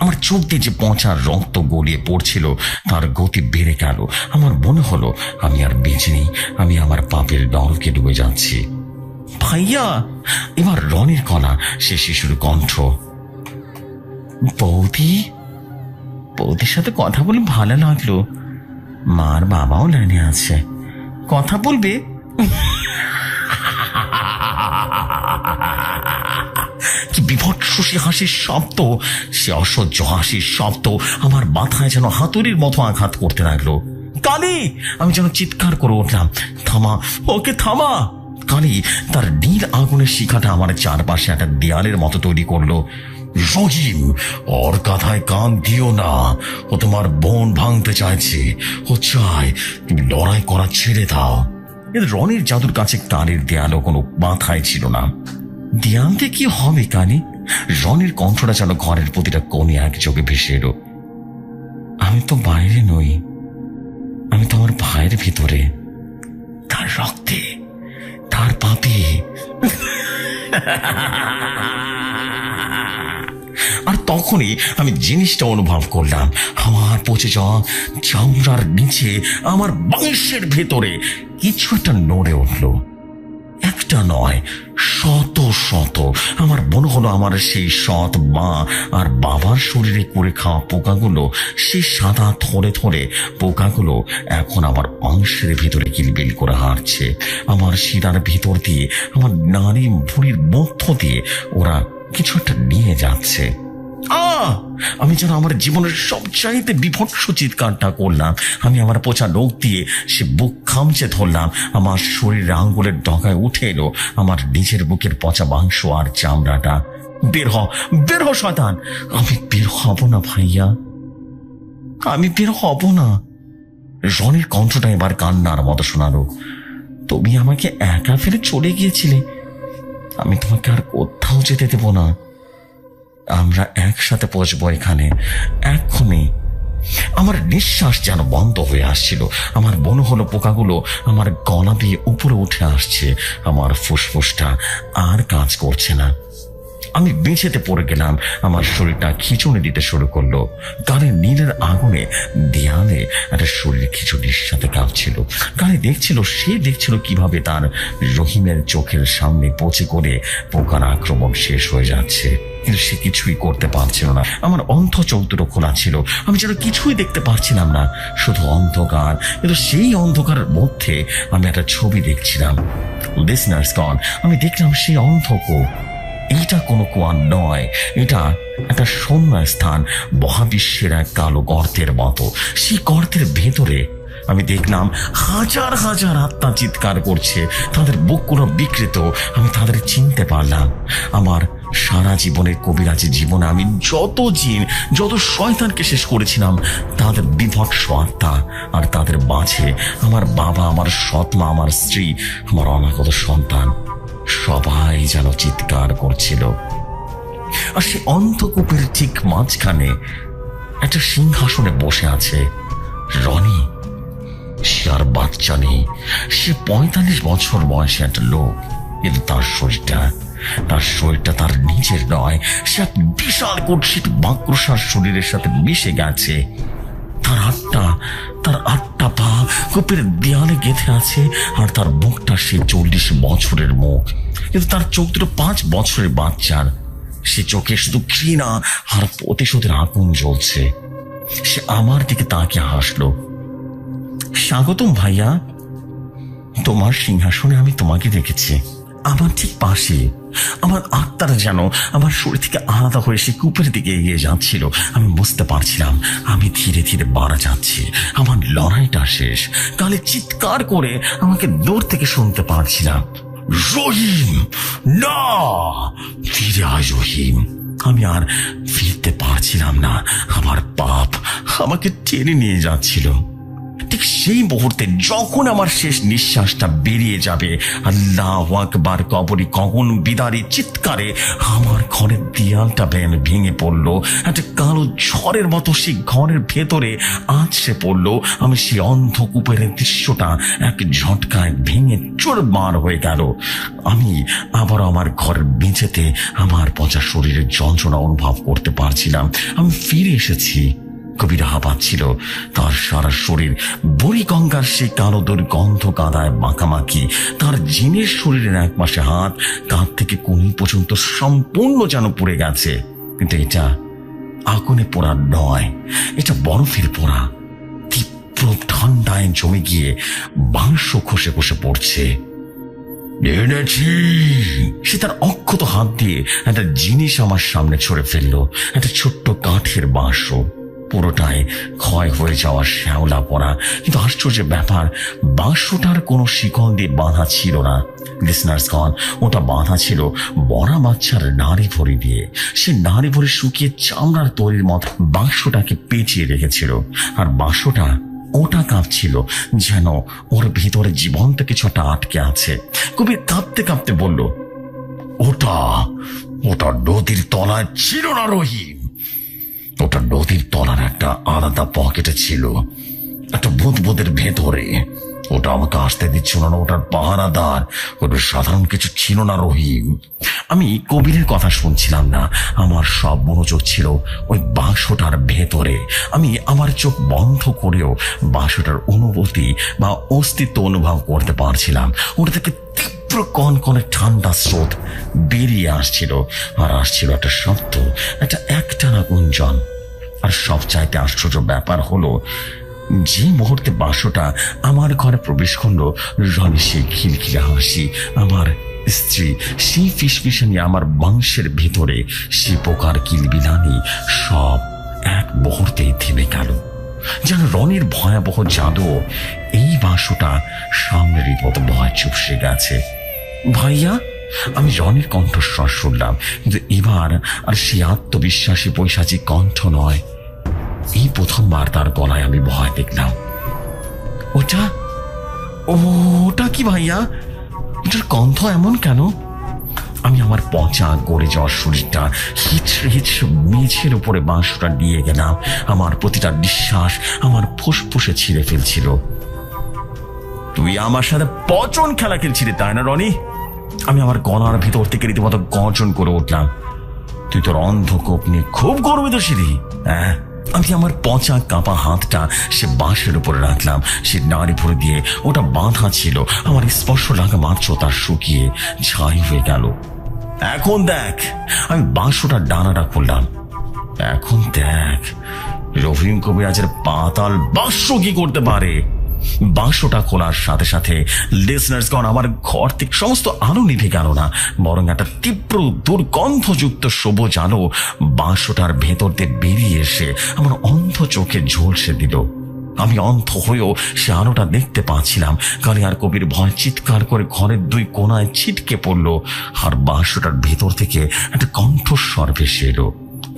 আমার চোখ দিয়ে যে পচা রক্ত গলিয়ে পড়ছিল, তার গতি বেড়ে গেল। আমার মনে হলো আমি আর বেঁচে নেই, আমি আমার পাপের নরকে ডুবে যাচ্ছি। ভাইয়া, এবার রনির গলা, সে শিশুর কণ্ঠ। বৌদির সাথে কথা বলে ভালো লাগলো। মার বাবাও লাইনে আছে, কথা বলবে? কি বিভৎস সে হাসির শব্দ, সে অসহ্য হাসির শব্দ আমার মাথায় যেন হাতুড়ির মতো আঘাত করতে লাগলো। কালী, আমি যেন চিৎকার করে উঠলাম, থামা, ওকে থামা। কালী তার নীল আগুনের শিখাটা আমার চারপাশে একটা দেয়ালের মতো তৈরি করলো। রহিম, ওর কথায় কান দিও না। ও তোমার বোন ভাঙতে চাইছে। ও চায় তুমি লড়াই করা ছেড়ে দাও। রনির জাদুর কাছে কানের দেয়ালও কোনো মাথায় ছিল না। দেয়ালতে কি হবে কানি? রনির কণ্ঠটা যেন ঘরের প্রতিটা কোণে একযোগে ভেসে এলো। আমি তো বাইরে নই, আমি তো আমার ভাইয়ের ভিতরে, তার রক্তে, তার পাপে। আর তখনই আমি জিনিসটা অনুভব করলাম, আমার পচে যাওয়া চামড়ার নিচে, আমার বংশের ভেতরে কিছু একটা নড়ে উঠল। একটা নয়, শত শত। আমার মনে হলো আমার সেই সৎ মা আর বাবার শরীরে করে খাওয়া পোকাগুলো, সেই সাদা থরে থরে পোকাগুলো এখন আমার অংশের ভিতরে কিলবিল করে হাঁটছে। আমার শিরার ভিতর দিয়ে, আমার নারী ভুঁড়ির মধ্য দিয়ে ওরা কিছু একটা নিয়ে যাচ্ছে। আমি যেন আমার জীবনের সবচাইতে বিভৎস চিৎকারটা করলাম। আমি আমার পচা নখ দিয়ে সে বুক খামচে ধরলাম। আমার শরীরের আঙ্গুলের ডগায় উঠে এলো আমার নিজের বুকের পচা মাংস আর চামড়াটা। বের হ শয়তান। আমি বের হব না ভাইয়া, আমি বের হব না। রনির কণ্ঠটা এবার কান্নার মতো শোনালো। তুমি আমাকে একা ফেলে চলে গিয়েছিলে, আমি তোমাকে আর কোথাও যেতে দেব না। আমরা একসাথে পৌঁছবো এখানে এক্ষুনি। আমার নিঃশ্বাস যেন বন্ধ হয়ে আসছিল। আমার মনে হলো পোকাগুলো আমার গলা দিয়ে উপরে উঠে আসছে। আমার ফুসফুসটা আর কাজ করছে না। আমি বেঁচেতে পড়ে গেলাম। আমার শরীরটা খিচুনি দিতে শুরু করলো। গানের নীলের আগুনে দেয়ালে একটা শরীর খিচুনির সাথে কাঁপছিল। গানে সে দেখছিল কিভাবে তার রহিমের চোখের সামনে পচে করে পোকার আক্রমণ শেষ হয়ে যাচ্ছে, কিন্তু সে কিছুই করতে পারছিল না। আমার অন্ধ চোখ দুটো খোলা ছিল। আমি যেন কিছুই দেখতে পারছিলাম না, শুধু অন্ধকার। কিন্তু সেই অন্ধকারের মধ্যে আমি একটা ছবি দেখছিলাম। লিসনার্স গণ, আমি দেখলাম সেই অন্ধকূপ। এটা কোনো কুয়া নয়, এটা একটা শূন্য স্থান, মহাবিশ্বের এক কালো গর্তের মতো। সেই গর্তের ভেতরে আমি দেখলাম হাজার হাজার আত্মা চিৎকার করছে, তাদের বুকগুলো বিকৃত। আমি তাদের চিনতে পারলাম। আমার সারা জীবনের কবিরাজি জীবনে আমি যত জিন, যত শয়তানকে শেষ করেছিলাম, তাদের বিভৎস আত্মা। আর তাদের মাঝে আমার বাবা, আমার সৎমা, আমার স্ত্রী, আমার অনাগত সন্তান, সবাই যেন চিৎকার করছিল। আর সে অন্ধকূপের ঠিক মাঝখানে একটা সিংহাসনে বসে আছে রনি। সে আর বাচ্চা নেই, সে 45 বছর বয়সে একটা লোক, কিন্তু তার শরীরটা তার নিজের নয়। সে এক বিশাল কুৎসিত মাকড়সার শরীরের সাথে মিশে গেছে। তার আটটা পা কূপের দেয়ালে গেঁথে আছে, আর তার মুখটা সে 40 বছরের মুখ, কিন্তু তার চোখ দুটো 5 বছরের বাচ্চার। সে চোখে শুধু ঘৃণা আর প্রতিশোধের আগুন জ্বলছে। সে আমার দিকে তাকিয়ে হাসলো। স্বাগতম ভাইয়া, তোমার সিংহাসনে আমি তোমাকে দেখেছি। আমার ঠিক পাশে আমার আত্মারা যেন আমার শরীর থেকে আলাদা হয়ে সে কূপের দিকে এগিয়ে যাচ্ছিল। আমি বুঝতে পারছিলাম আমি ধীরে ধীরে মারা যাচ্ছি। আমার লড়াইটা শেষ। কালে চিৎকার করে আমাকে দূর থেকে শুনতে পারছিলাম, রহিম না, ফিরে আয় রহিম। আমি আর ফিরতে পারছিলাম না। আমার পাপ আমাকে টেনে নিয়ে যাচ্ছিল। ঠিক সেই মুহূর্তে যখন আমার শেষ নিঃশ্বাসটা বেরিয়ে যাবে, আল্লাহু আকবার কবরি গগন বিদারী চিৎকারে আমার ঘরের দেয়ালটা ভেঙে পড়লো। একটা কালো ঝড়ের মতো সেই ঘরের ভেতরে আছড়ে পড়লো। আমি সেই অন্ধকূপের দৃশ্যটা এক ঝটকায় ভেঙে চুরমার হয়ে গেল। আমি আবার আমার ঘরের মেঝেতে আমার পচা শরীরের যন্ত্রণা অনুভব করতে পারছিলাম। আমি ফিরে এসেছি। কবিরা হাঁপাচ্ছিল। তার সারা শরীর বড়ি গঙ্গার সেই কালো দুর্গন্ধ কাদায় মাখামাখি। তার জিনের শরীরের এক পাশে হাত, কাঁধ থেকে কনুই পর্যন্ত সম্পূর্ণ যেন পুড়ে গেছে। কিন্তু এটা আগুনে পোড়া নয়, এটা বরফের পোড়া। তীব্র ঠান্ডায় জমে গিয়ে মাংস খসে খসে পড়ছে। এনেছি। সে তার অক্ষত হাত দিয়ে একটা জিনিস আমার সামনে ছড়ে ফেললো। একটা ছোট্ট কাঠের বাঁশ, পুরোটাই ক্ষয় হয়ে যাওয়া শ্যাওলা পড়া। কিন্তু আশ্চর্য ব্যাপার, বাঁশটার কোনো শিকল দিয়ে বাঁধা ছিল না। লিসনার্সগণ, ওটা বাঁধা ছিল মরা বাচ্চার নাড়ি ভরি দিয়ে। সে নাড়ি ভরি শুকিয়ে চামড়ার তৈরির মতো বাঁশটাকে পেঁচিয়ে রেখেছিল। আর বাঁশটা ওটা কাঁপছিল, যেন ওর ভিতরে জীবন্ত কিছু একটা আটকে আছে। কবির কাঁপতে কাঁপতে বলল, ওটা নদীর তলায় ছিল না রহিম। ওটা নদীর তলার একটা আলাদা পকেটে ছিল, একটা বুদবুদের ভেতরে। ওটা আমাকে আসতে দিচ্ছিল না, ওটার পাহারাদার। ওটা সাধারণ কিছু ছিল না রহিম। আমি কবিরের কথা শুনছিলাম না। আমার সব মনোযোগ ছিল ওই বাঁশটার ভেতরে। আমি আমার চোখ বন্ধ করেও বাঁশটার অনুভূতি বা অস্তিত্ব অনুভব করতে পারছিলাম। ওটা থেকে তীব্র কনকনে ঠান্ডা স্রোত বেরিয়ে আসছিল, আর আসছিল একটা শব্দ, একটা একটানা গুঞ্জন। আর সবচাইতে আশ্চর্য ব্যাপার হলো, যে মুহূর্তে বাঁশটা আমার ঘরে প্রবেশ করলো, রনি সেই খিলখিলে হাসি, আমার স্ত্রী সেই ফিসফিসানি, আমার মাংসের ভেতরে সে পোকার কিলবিলানি, সব এক মুহূর্তেই থেমে গেল। যেন রনির ভয়াবহ জাদু এই বাঁশটা সামনের মতো ভয় চুপসে গেছে। ভাইয়া, আমি রনির কণ্ঠস্বর শুনলাম, কিন্তু এবার আর সেই আত্মবিশ্বাসী পৈশাচিক কণ্ঠ নয়। এই প্রথমবার তার গলায় আমি ভয় দেখলাম। ওটা ওটা কি ভাইয়া? ওটার গন্ধ এমন কেন? আমি আমার পচা গড়ে যাওয়ার শরীরটা হিচড়ে হিচড়ে মেঝের উপরে বাঁশটা দিয়ে গেলাম। আমার প্রতিটা নিঃশ্বাস আমার ফুসফুসে ছিঁড়ে ফেলছিল। তুই আমার সাথে পচন খেলা খেলছিলি তাই না রনি? আমি আমার গলার ভেতর থেকে রীতিমতো গর্জন করে উঠলাম। তুই তোর অন্ধকূপ নিয়ে খুব গর্বিত ছিলি? হ্যাঁ। আমি আমার পচা কাঁপা হাতটা সে বাঁশের উপরে রাখলাম। সে নাড়ি ভরে দিয়ে ওটা বাঁধা ছিল। আমার স্পর্শ লাগা মাত্র তার শুকিয়ে ছাই হয়ে গেল। এখন দেখ, আমি বাঁশটার ডানাটা খুললাম। এখন দেখ রহিম কবিরাজের পাতাল বাঁশ কি করতে পারে। বাঁশটা খোলার সাথে সাথে লিসনার্সগণ আমার ঘর থেকে সমস্ত আলো নিভে গেল না, বরং একটা তীব্র দুর্গন্ধযুক্ত সবুজ আলো বাঁশটার ভেতর দিয়ে বেরিয়ে এসে আমার অন্ধ চোখে ঝলসে দিল। আমি অন্ধ হয়েও সে আলোটা দেখতে পাচ্ছিলাম। কালিয়ার কবির ভয় চিৎকার করে ঘরের দুই কোনায় ছিটকে পড়ল, আর বাঁশটার ভেতর থেকে একটা কণ্ঠস্বর ভেসে এলো।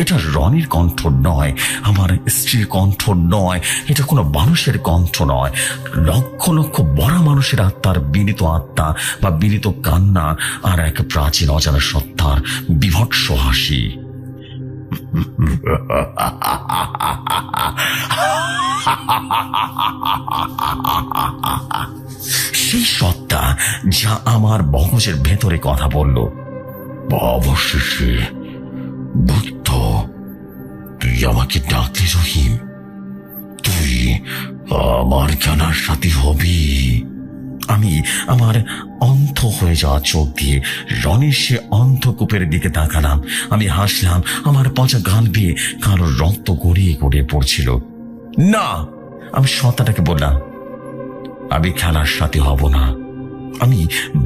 এটা রনির কণ্ঠ নয়, আমার স্ত্রীর কণ্ঠ নয়, এটা কোনো মানুষের কণ্ঠ নয়। লক্ষ লক্ষ বড় মানুষের আত্মার বিনীত আত্মা বা বিনীত কান্না, আর এক প্রাচীন অজানা সত্তার বিভৎস হাসি। সেই সত্তা যা আমার মগজের ভেতরে কথা বলল। অবশেষে বুদ্ধ, তুই আমাকে ডাকলি রহিম, তুই আমার খেলার সাথী হবি। আমি আমার অন্ধ হয়ে যাওয়া চোখ দিয়ে রনির সে অন্ধকূপের দিকে তাকালাম। আমি হাসলাম। আমার পচা গাল বেয়ে কারো রক্ত গড়িয়ে গড়িয়ে পড়ছিল। না, আমি সত্তাটাকে বললাম, আমি খেলার সাথী হব না। আমি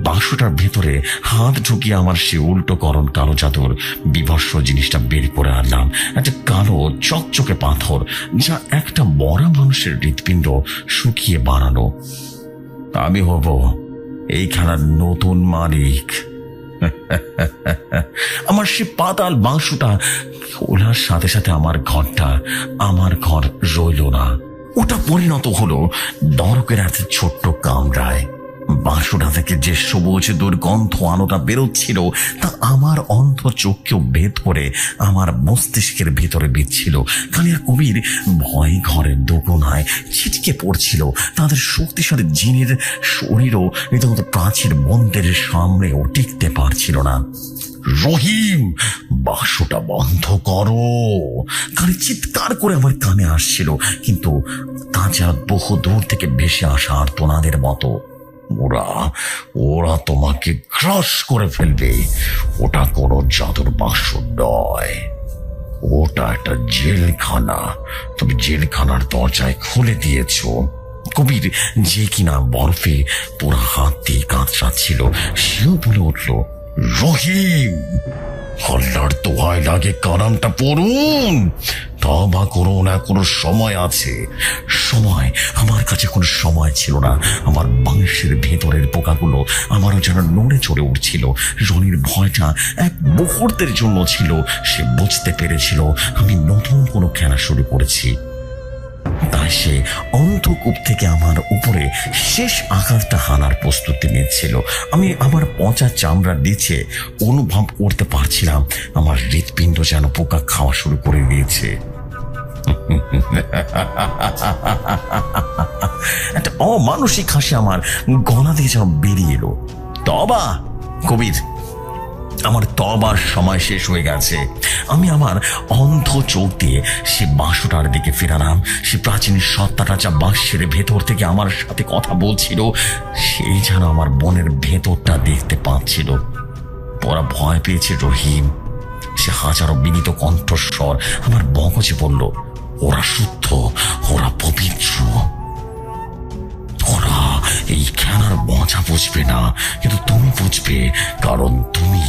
বাক্সটার ভেতরে হাত ঢুকিয়ে আমার সে উল্টোকরণ কালো জাদুর বিভৎস জিনিসটা বের করে আনলাম। একটা কালো চকচকে পাথর, যা একটা মরা মানুষের হৃৎপিণ্ড শুকিয়ে বানানো। আমি হব এই খেলার নতুন মালিক। আমার সে পাতাল বাঁশুটা খোলার সাথে সাথে আমার ঘর রইল না। ওটা পরিণত হলো নরকের একটা ছোট্ট কামরায়। বাঁশুটা থেকে যে সবুজ দুর্গন্ধ আলোটা বেরোচ্ছিল তা আমার অন্ধ চোখকেও ভেদ করে আমার মস্তিষ্কের ভেতরে বিচ্ছিল। কালিয়ার কবির ভয় ঘরের দোকোনায় ছিটকে পড়ছিল। তাদের শক্তিশালী জিনের শরীরও রীতিমতো প্রাচীর মন্দিরের সামনেও টিকতে পারছিল না। রহিম, বাক্সটা বন্ধ করো। কানে চিৎকার করে আমার কানে আসছিল, কিন্তু তা যা বহু দূর থেকে ভেসে আসা আর্তনাদের মতো। ওরা তোমাকে ক্রাশ করে ফেলবে। ওটা কোনো জাদুর বাক্স নয়, ওটা একটা জেলখানা। তুমি জেলখানার দরজায় খুলে দিয়েছ। কবির, যে কিনা বরফে পুরো হাত দিয়ে কাঁচরাচ্ছিল, সেও বলে উঠল, রহিম, আল্লাহর দোহাই লাগে কালামটা পড়ুন। তওবা করুন, এখনো সময় আছে। সময়? আমার কাছে কোনো সময় ছিল না। আমার বাঁশের ভেতরের পোকাগুলো আমারও যেন নড়ে চড়ে উঠছিল। রনির ভয়টা এক মুহূর্তের জন্য ছিল। সে বুঝতে পেরেছিল আমি নতুন কোনো খেলা শুরু করেছি। তাই সে অন্ধকূপ থেকে আমার উপরে শেষ আঘাতটা হানার প্রস্তুতি নিচ্ছিল। আমি আমার পচা চামড়ার নিচে অনুভব করতে পারছিলাম আমার হৃৎপিণ্ড যেন পোকা খাওয়া শুরু করে দিয়েছে। একটা অমানসিক হাসি আমার গলা দিয়ে যেন বেরিয়ে এলো। তবা কবির, আমার তবার সময় শেষ হয়ে গেছে। আমি আমার অন্ধ চোখ দিয়ে সে বাঁশটার দিকে ফেরালাম। সে প্রাচীন সত্তাটা যা বাঁশের ভেতর থেকে আমার সাথে কথা বলছিল, সেই যেন আমার মনের ভেতরটা দেখতে পাচ্ছিল। ওরা ভয় পেয়েছে রহিম। সে হাজারো বিনীত কণ্ঠস্বর আমার মগজে বলল, ওরা শুদ্ধ, ওরা পবিত্র, ওরা এই খেলার মজা বুঝবে না, কিন্তু তুমি বুঝবে, কারণ তুমি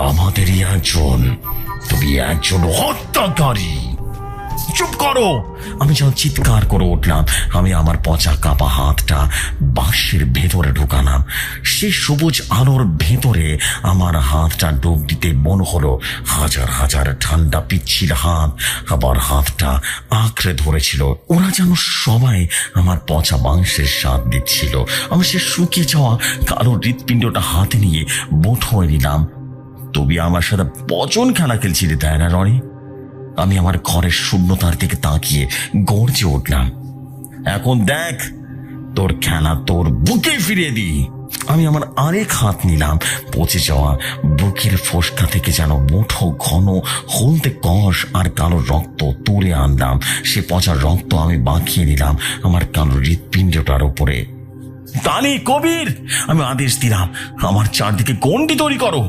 আমাদেরই একজন। তুমি একজন হত্যাকারী। চুপ করো! আমি যেন চিৎকার করে উঠলাম। আমি আমার পচা কাপা হাতটা বাঁশের ভেতরে ঢুকালাম। সেই সবুজ আলোর ভেতরে আমার হাতটা ডুব দিতে মনে হলো হাজার হাজার ঠান্ডা পিচ্ছিল হাত আবার হাতটা আঁকড়ে ধরেছিল। ওরা যেন সবাই আমার পচা মাংসের স্বাদ দিচ্ছিল। আমি সে শুকিয়ে যাওয়া কালো হৃৎপিণ্ডটা হাতে নিয়ে মুঠোয় নিলাম। তুমি আমার সাথে পচন খেলা খেলছিলে, তাই না রনি? আমি আমার ঘরের শূন্যতার দিকে তাকিয়ে গর্জে উঠলাম, এখন দেখ তোর খেলা তোর বুকে ফিরিয়ে দিই। আমি আমার আরেক হাত নিলাম। পচে যাওয়া বুকের ফোসকা থেকে যেন মুঠো ঘন হলদে কষ আর কালো রক্ত তুলে আনলাম। সে পচা রক্ত আমি বাঁকিয়ে নিলাম আমার কালো হৃৎপিণ্ডটার উপরে। তালি, কবির! আমি আদেশ দিলাম, আমার চারদিকে গণ্ডি তৈরি করো।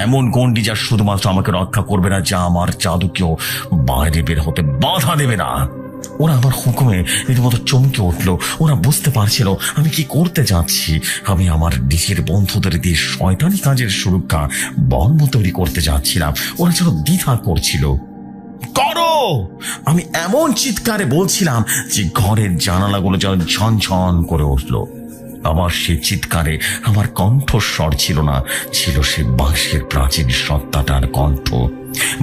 এমন গণ্ডি যা শুধুমাত্র আমাকে রক্ষা করবে না, যা আমার জাদুকেও বাইরে বের হতে বাধা দেবে না। ওরা আমার হুকুমে রীতিমতো চমকে উঠল। ওরা বুঝতে পারছিল আমি কি করতে যাচ্ছি। আমি আমার নিজের বন্ধুদের দিয়ে শয়তানি কাজের সুরক্ষা বর্ম তৈরি করতে যাচ্ছিলাম। ওরা যেন দ্বিধা করছিল। করো! আমি এমন চিৎকারে বলছিলাম যে ঘরের জানালাগুলো যেন ঝনঝন করে উঠল। আমার সে চিৎকারে আমার কণ্ঠস্বর ছিল না, ছিল সে বাঁশের প্রাচীন সত্তাটার কণ্ঠ।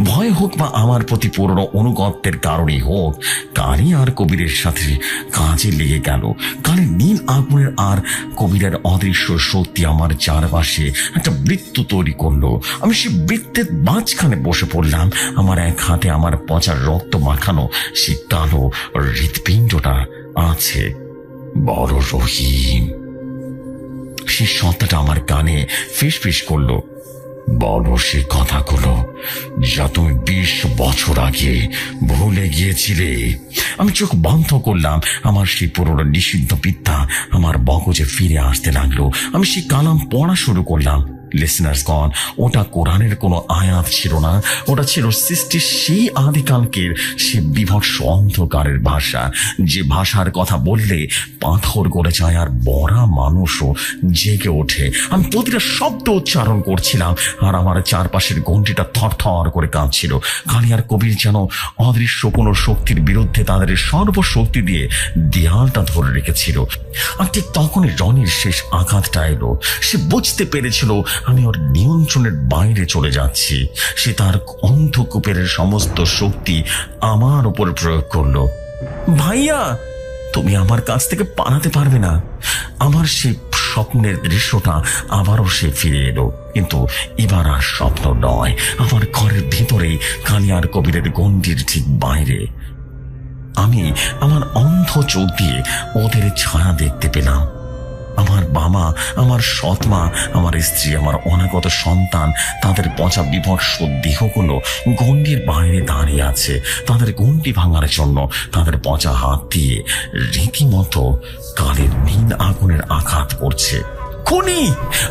ভয় হোক বা আমার প্রতি পুরনো অনুগত্যের কারণেই হোক, কালী আর কবিরের সাথে কাজে লেগে গেল। কালী নীল আগুনের আর কবিরের অদৃশ্য শক্তি আমার চারপাশে একটা বৃত্ত তৈরি করলো। আমি সে বৃত্তের মাঝখানে বসে পড়লাম। আমার এক হাতে আমার পচা রক্ত মাখানো সে কালো হৃৎপিণ্ডটা আছে। বড় রহিম! সে সত্তাটা আমার কানে ফিসফিস করলো, বলো সে কথাগুলো যা তুমি 20 বছর আগে ভুলে গিয়েছিলে। আমি চোখ বন্ধ করলাম। আমার সেই পুরোনো নিষিদ্ধ বিদ্যা আমার মগজে ফিরে আসতে লাগলো। আমি সেই কালাম পড়া শুরু করলাম। লিসনার্সগণ, ওটা কোরআনের কোনো আয়াত ছিল না, ওটা ছিল সৃষ্টির সেই আদিকালকের সে বিভৎস অন্ধকারের ভাষা, যে ভাষার কথা বললে পাথর গলে যায় আর বড়া মানুষও জেগে ওঠে। আমি প্রতিটা শব্দ উচ্চারণ করছিলাম আর আমার চারপাশের গণ্ডিটা থরথর করে কাঁপছিল। কালী আর কবির যেন অদৃশ্য কোনো শক্তির বিরুদ্ধে তাদের সর্বশক্তি দিয়ে দেয়ালটা ধরে রেখেছিল। আর ঠিক তখনই রনির শেষ আঘাতটা এলো। সে বুঝতে পেরেছিল আমি ওর নিয়ন্ত্রণের বাইরে চলে যাচ্ছি। সে তার অন্ধকূপের সমস্ত শক্তি আমার উপর প্রয়োগ করলো। ভাইয়া, তুমি আমার কাছ থেকে পালাতে পারবে না। আমার সেই স্বপ্নের দৃশ্যটা আবারও সে ফিরে এলো, কিন্তু এবার আর স্বপ্ন নয়। আমার ঘরের ভিতরেই কালী আর কবিরের গণ্ডির ঠিক বাইরে আমি আমার অন্ধ চোখ দিয়ে ওদের ছায়া দেখতে পেলাম। আমার বাবা, আমার সৎমা, আমার স্ত্রী, আমার অনাগত সন্তান, তাদের পচা বিভৎস দেহগুলো গণ্ডির বাইরে দাঁড়িয়ে আছে। তাদের গণ্ডি ভাঙার জন্য তাদের পচা হাত দিয়ে রীতিমতো কালের নীল আগুনের আঘাত করছে। খুনি!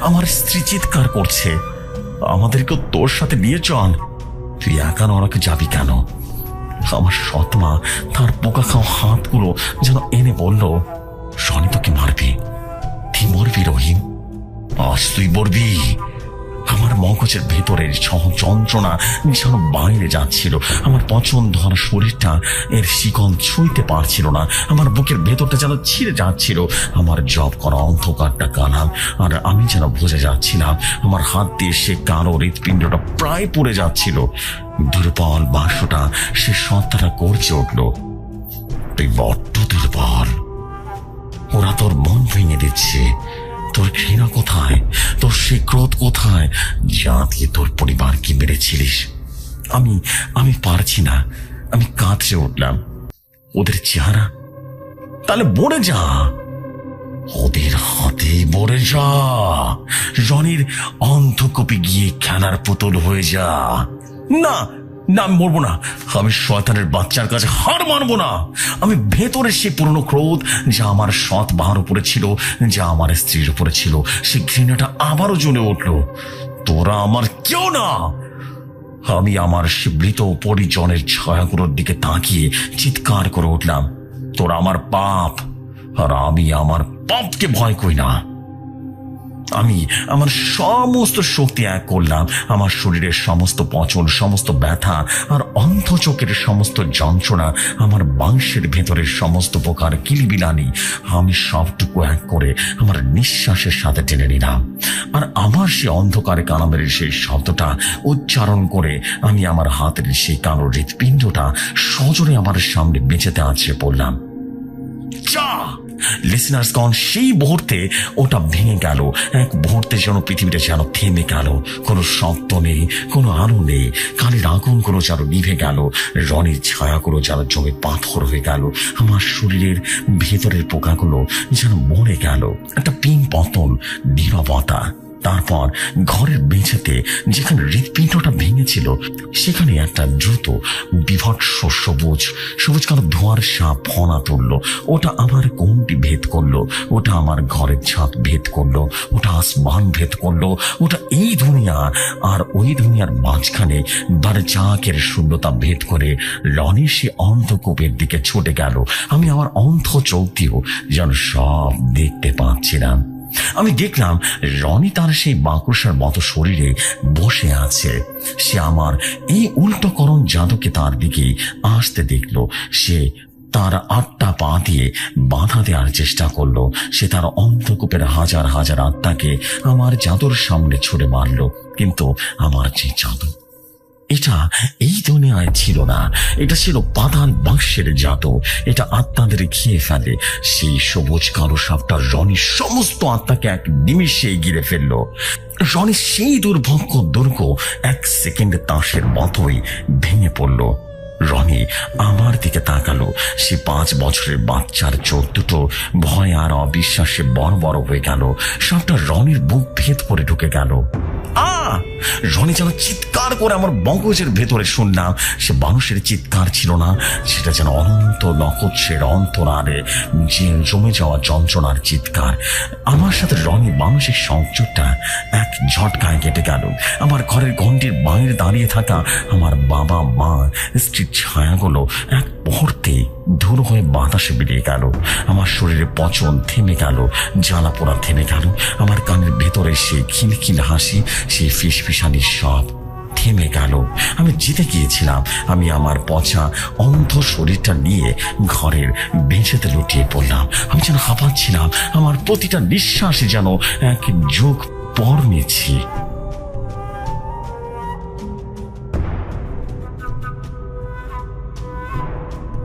আমার স্ত্রী চিৎকার করছে, আমাদেরকেও তোর সাথে নিয়ে চল। তুই একা নরকে যাবি কেন? আমার সৎমা তার পোকা খাওয়া হাতগুলো যেন এনে বলল, শনি তোকে মারবি, তুই মরবি রহিম, আজ তুই মরবি। আমার মগজের ভেতরের যন্ত্রণা যেন বাইরে যাচ্ছিল। আমার পছন্দ ধরা শরীরটা এর শিকল ছুঁইতে পারছিল না। আমার বুকের ভেতরটা যেন ছিঁড়ে যাচ্ছিল। আমার জব করা অন্ধকারটা কানাল আর আমি যেন বুঝে যাচ্ছিলাম আমার হাত দিয়ে সে কালো হৃৎপিণ্ডটা প্রায় পড়ে যাচ্ছিল। দুর্বল বাসটা সে সত্তাটা গর্জে উঠল, তুই বড্ড দুর্বল। ওরা তোর মন ভেঙে দিচ্ছে। তোর ঘৃণা কোথায়? তোর সে ক্রোধ কোথায় যা দিয়ে তোর পরিবারকে মেরেছিলিস? আমি পারছি না। আমি কাঁদতে উঠলাম। ওদের চেহারা? তাহলে মরে যা, ওদের হাতে মরে যা। রনির অন্ধকূপে গিয়ে খেলার পুতুল হয়ে যা। না না, আমি মরবো না। আমি শয়তানের বাচ্চার কাছে হার মানবো না। আমি ভেতরে সে পুরনো ক্রোধ যা আমার সৎ বাহার উপরে ছিল, যা আমার স্ত্রীর উপরে ছিল, সে ঘৃণাটা আবারও জ্বলে উঠল। তোরা আমার কেউ না। আমি আমার সে মৃত পরিজনের ছায়াগুলোর দিকে তাকিয়ে চিৎকার করে উঠলাম, তোরা আমার পাপ, আর আমি আমার পাপকে ভয় করি না। আমি আমার সমস্ত শক্তি এক করলাম। আমার শরীরের সমস্ত পচন, সমস্ত ব্যথা আর অন্ধ চোখের সমস্ত যন্ত্রণা, আমার মাংসের ভেতরের সমস্ত প্রকার কিলবিলানি, আমি সবটুকু এক করে আমার নিঃশ্বাসের সাথে টেনে নিলাম। আর আমার সে অন্ধকারে কালামের সেই শব্দটা উচ্চারণ করে আমি আমার হাতের সেই কালো হৃৎপিণ্ডটা সজোরে আমার সামনে বেঁচেতে আছড়ে পড়লাম। লিসনার্সগণ, সেই মুহূর্তে ওটা ভেঙে গেল। এক মুহূর্তে যেন পৃথিবীটা যেন থেমে গেল। কোনো শব্দ নেই, কোনো আলো নেই। কালের আগুনগুলো যেন নিভে গেল। রনির ছায়াগুলো যেন জমে পাথর হয়ে গেল। আমার শরীরের ভেতরের পোকাগুলো যেন মরে গেল। একটা পিন পতন, নীরবতা। তারপর ঘরের মেঝেতে যেখানে হৃৎপিণ্ডটা ভেঙেছিল সেখানে একটা দ্রুত বিভৎস সবুজ কালো ধোঁয়ার সাপ ফনা তুলল। ওটা আমার কোনটি ভেদ করলো, ওটা আমার ঘরের ছাদ ভেদ করলো, ওটা আসমান ভেদ করলো, ওটা এই দুনিয়া আর ওই দুনিয়ার মাঝখানে বারজাকের শূন্যতা ভেদ করে রনির সে অন্ধকূপের দিকে ছুটে গেল। আমি আমার অন্ধ চোখ দিয়েও যেন সব দেখতে পাচ্ছিলাম। আমি দেখলাম রনি তার সেই মাকড়সার মতো শরীরে বসে আছে। সে আমার এই উল্টোকরণ জাদুকে তার দিকে আসতে দেখলো। সে তার 8টা পা দিয়ে বাধা দেওয়ার চেষ্টা করলো। সে তার অন্ধকূপের হাজার হাজার আত্মাকে আমার জাদুর সামনে ছুড়ে মারলো। কিন্তু আমার যে জাদু, এটা এই দুনিয়ায় ছিল না। এটা ছিল পাতাল বাক্সের জাদু। এটা আত্মাদের খেয়ে ফেলে। সেই সবুজ কালো সাপটা রনির সমস্ত আত্মাকে এক নিমিষে ঘিরে ফেললো। রনি সেই দুর্ভক্ষ দুর্গ 1 সেকেন্ডে তাসের মতোই ভেঙে পড়ল। রনি আমার দিকে তাকালো। সে 5 বছরের বাচ্চার চোখ দুটো ভয় আর অবিশ্বাসে বড় বড় হয়ে গেল। সাপটা রনির বুক ভেদ করে ঢুকে গেল। রনি যেন চিৎকার করে আমার মগজের ভেতরে শুনলাম। সে মানুষের চিৎকার ছিল না, সেটা যেন অনন্ত নক্ষত্রের অন্তরালে যে জমে যাওয়া যন্ত্রণার চিৎকার। আমার সাথে রনি মানসিক সংযোগটা এক ঝটকায় কেটে গেল। আমার ঘরের ঘন্টির বাইরে দাঁড়িয়ে থাকা আমার বাবা, মা, স্ত্রীর ছায়াগুলো এক মুহূর্তে ধুলো হয়ে বাতাসে বেরিয়ে গেল। আমার শরীরে পচন থেমে গেল, জ্বালা পোড়া থেমে গেল। আমার কানের ভেতরে সেই খিলখিল হাসি, সেই ফিসফিসানি সব থেমে গেল। আমি জিতে গিয়েছিলাম। আমি আমার পচা অন্ধ শরীরটা নিয়ে ঘরের বেঞ্চেতে লুটিয়ে পড়লাম। আমি যেন হাঁপাচ্ছিলাম। আমার প্রতিটা নিঃশ্বাসে যেন এক যুগ পর নিচ্ছি।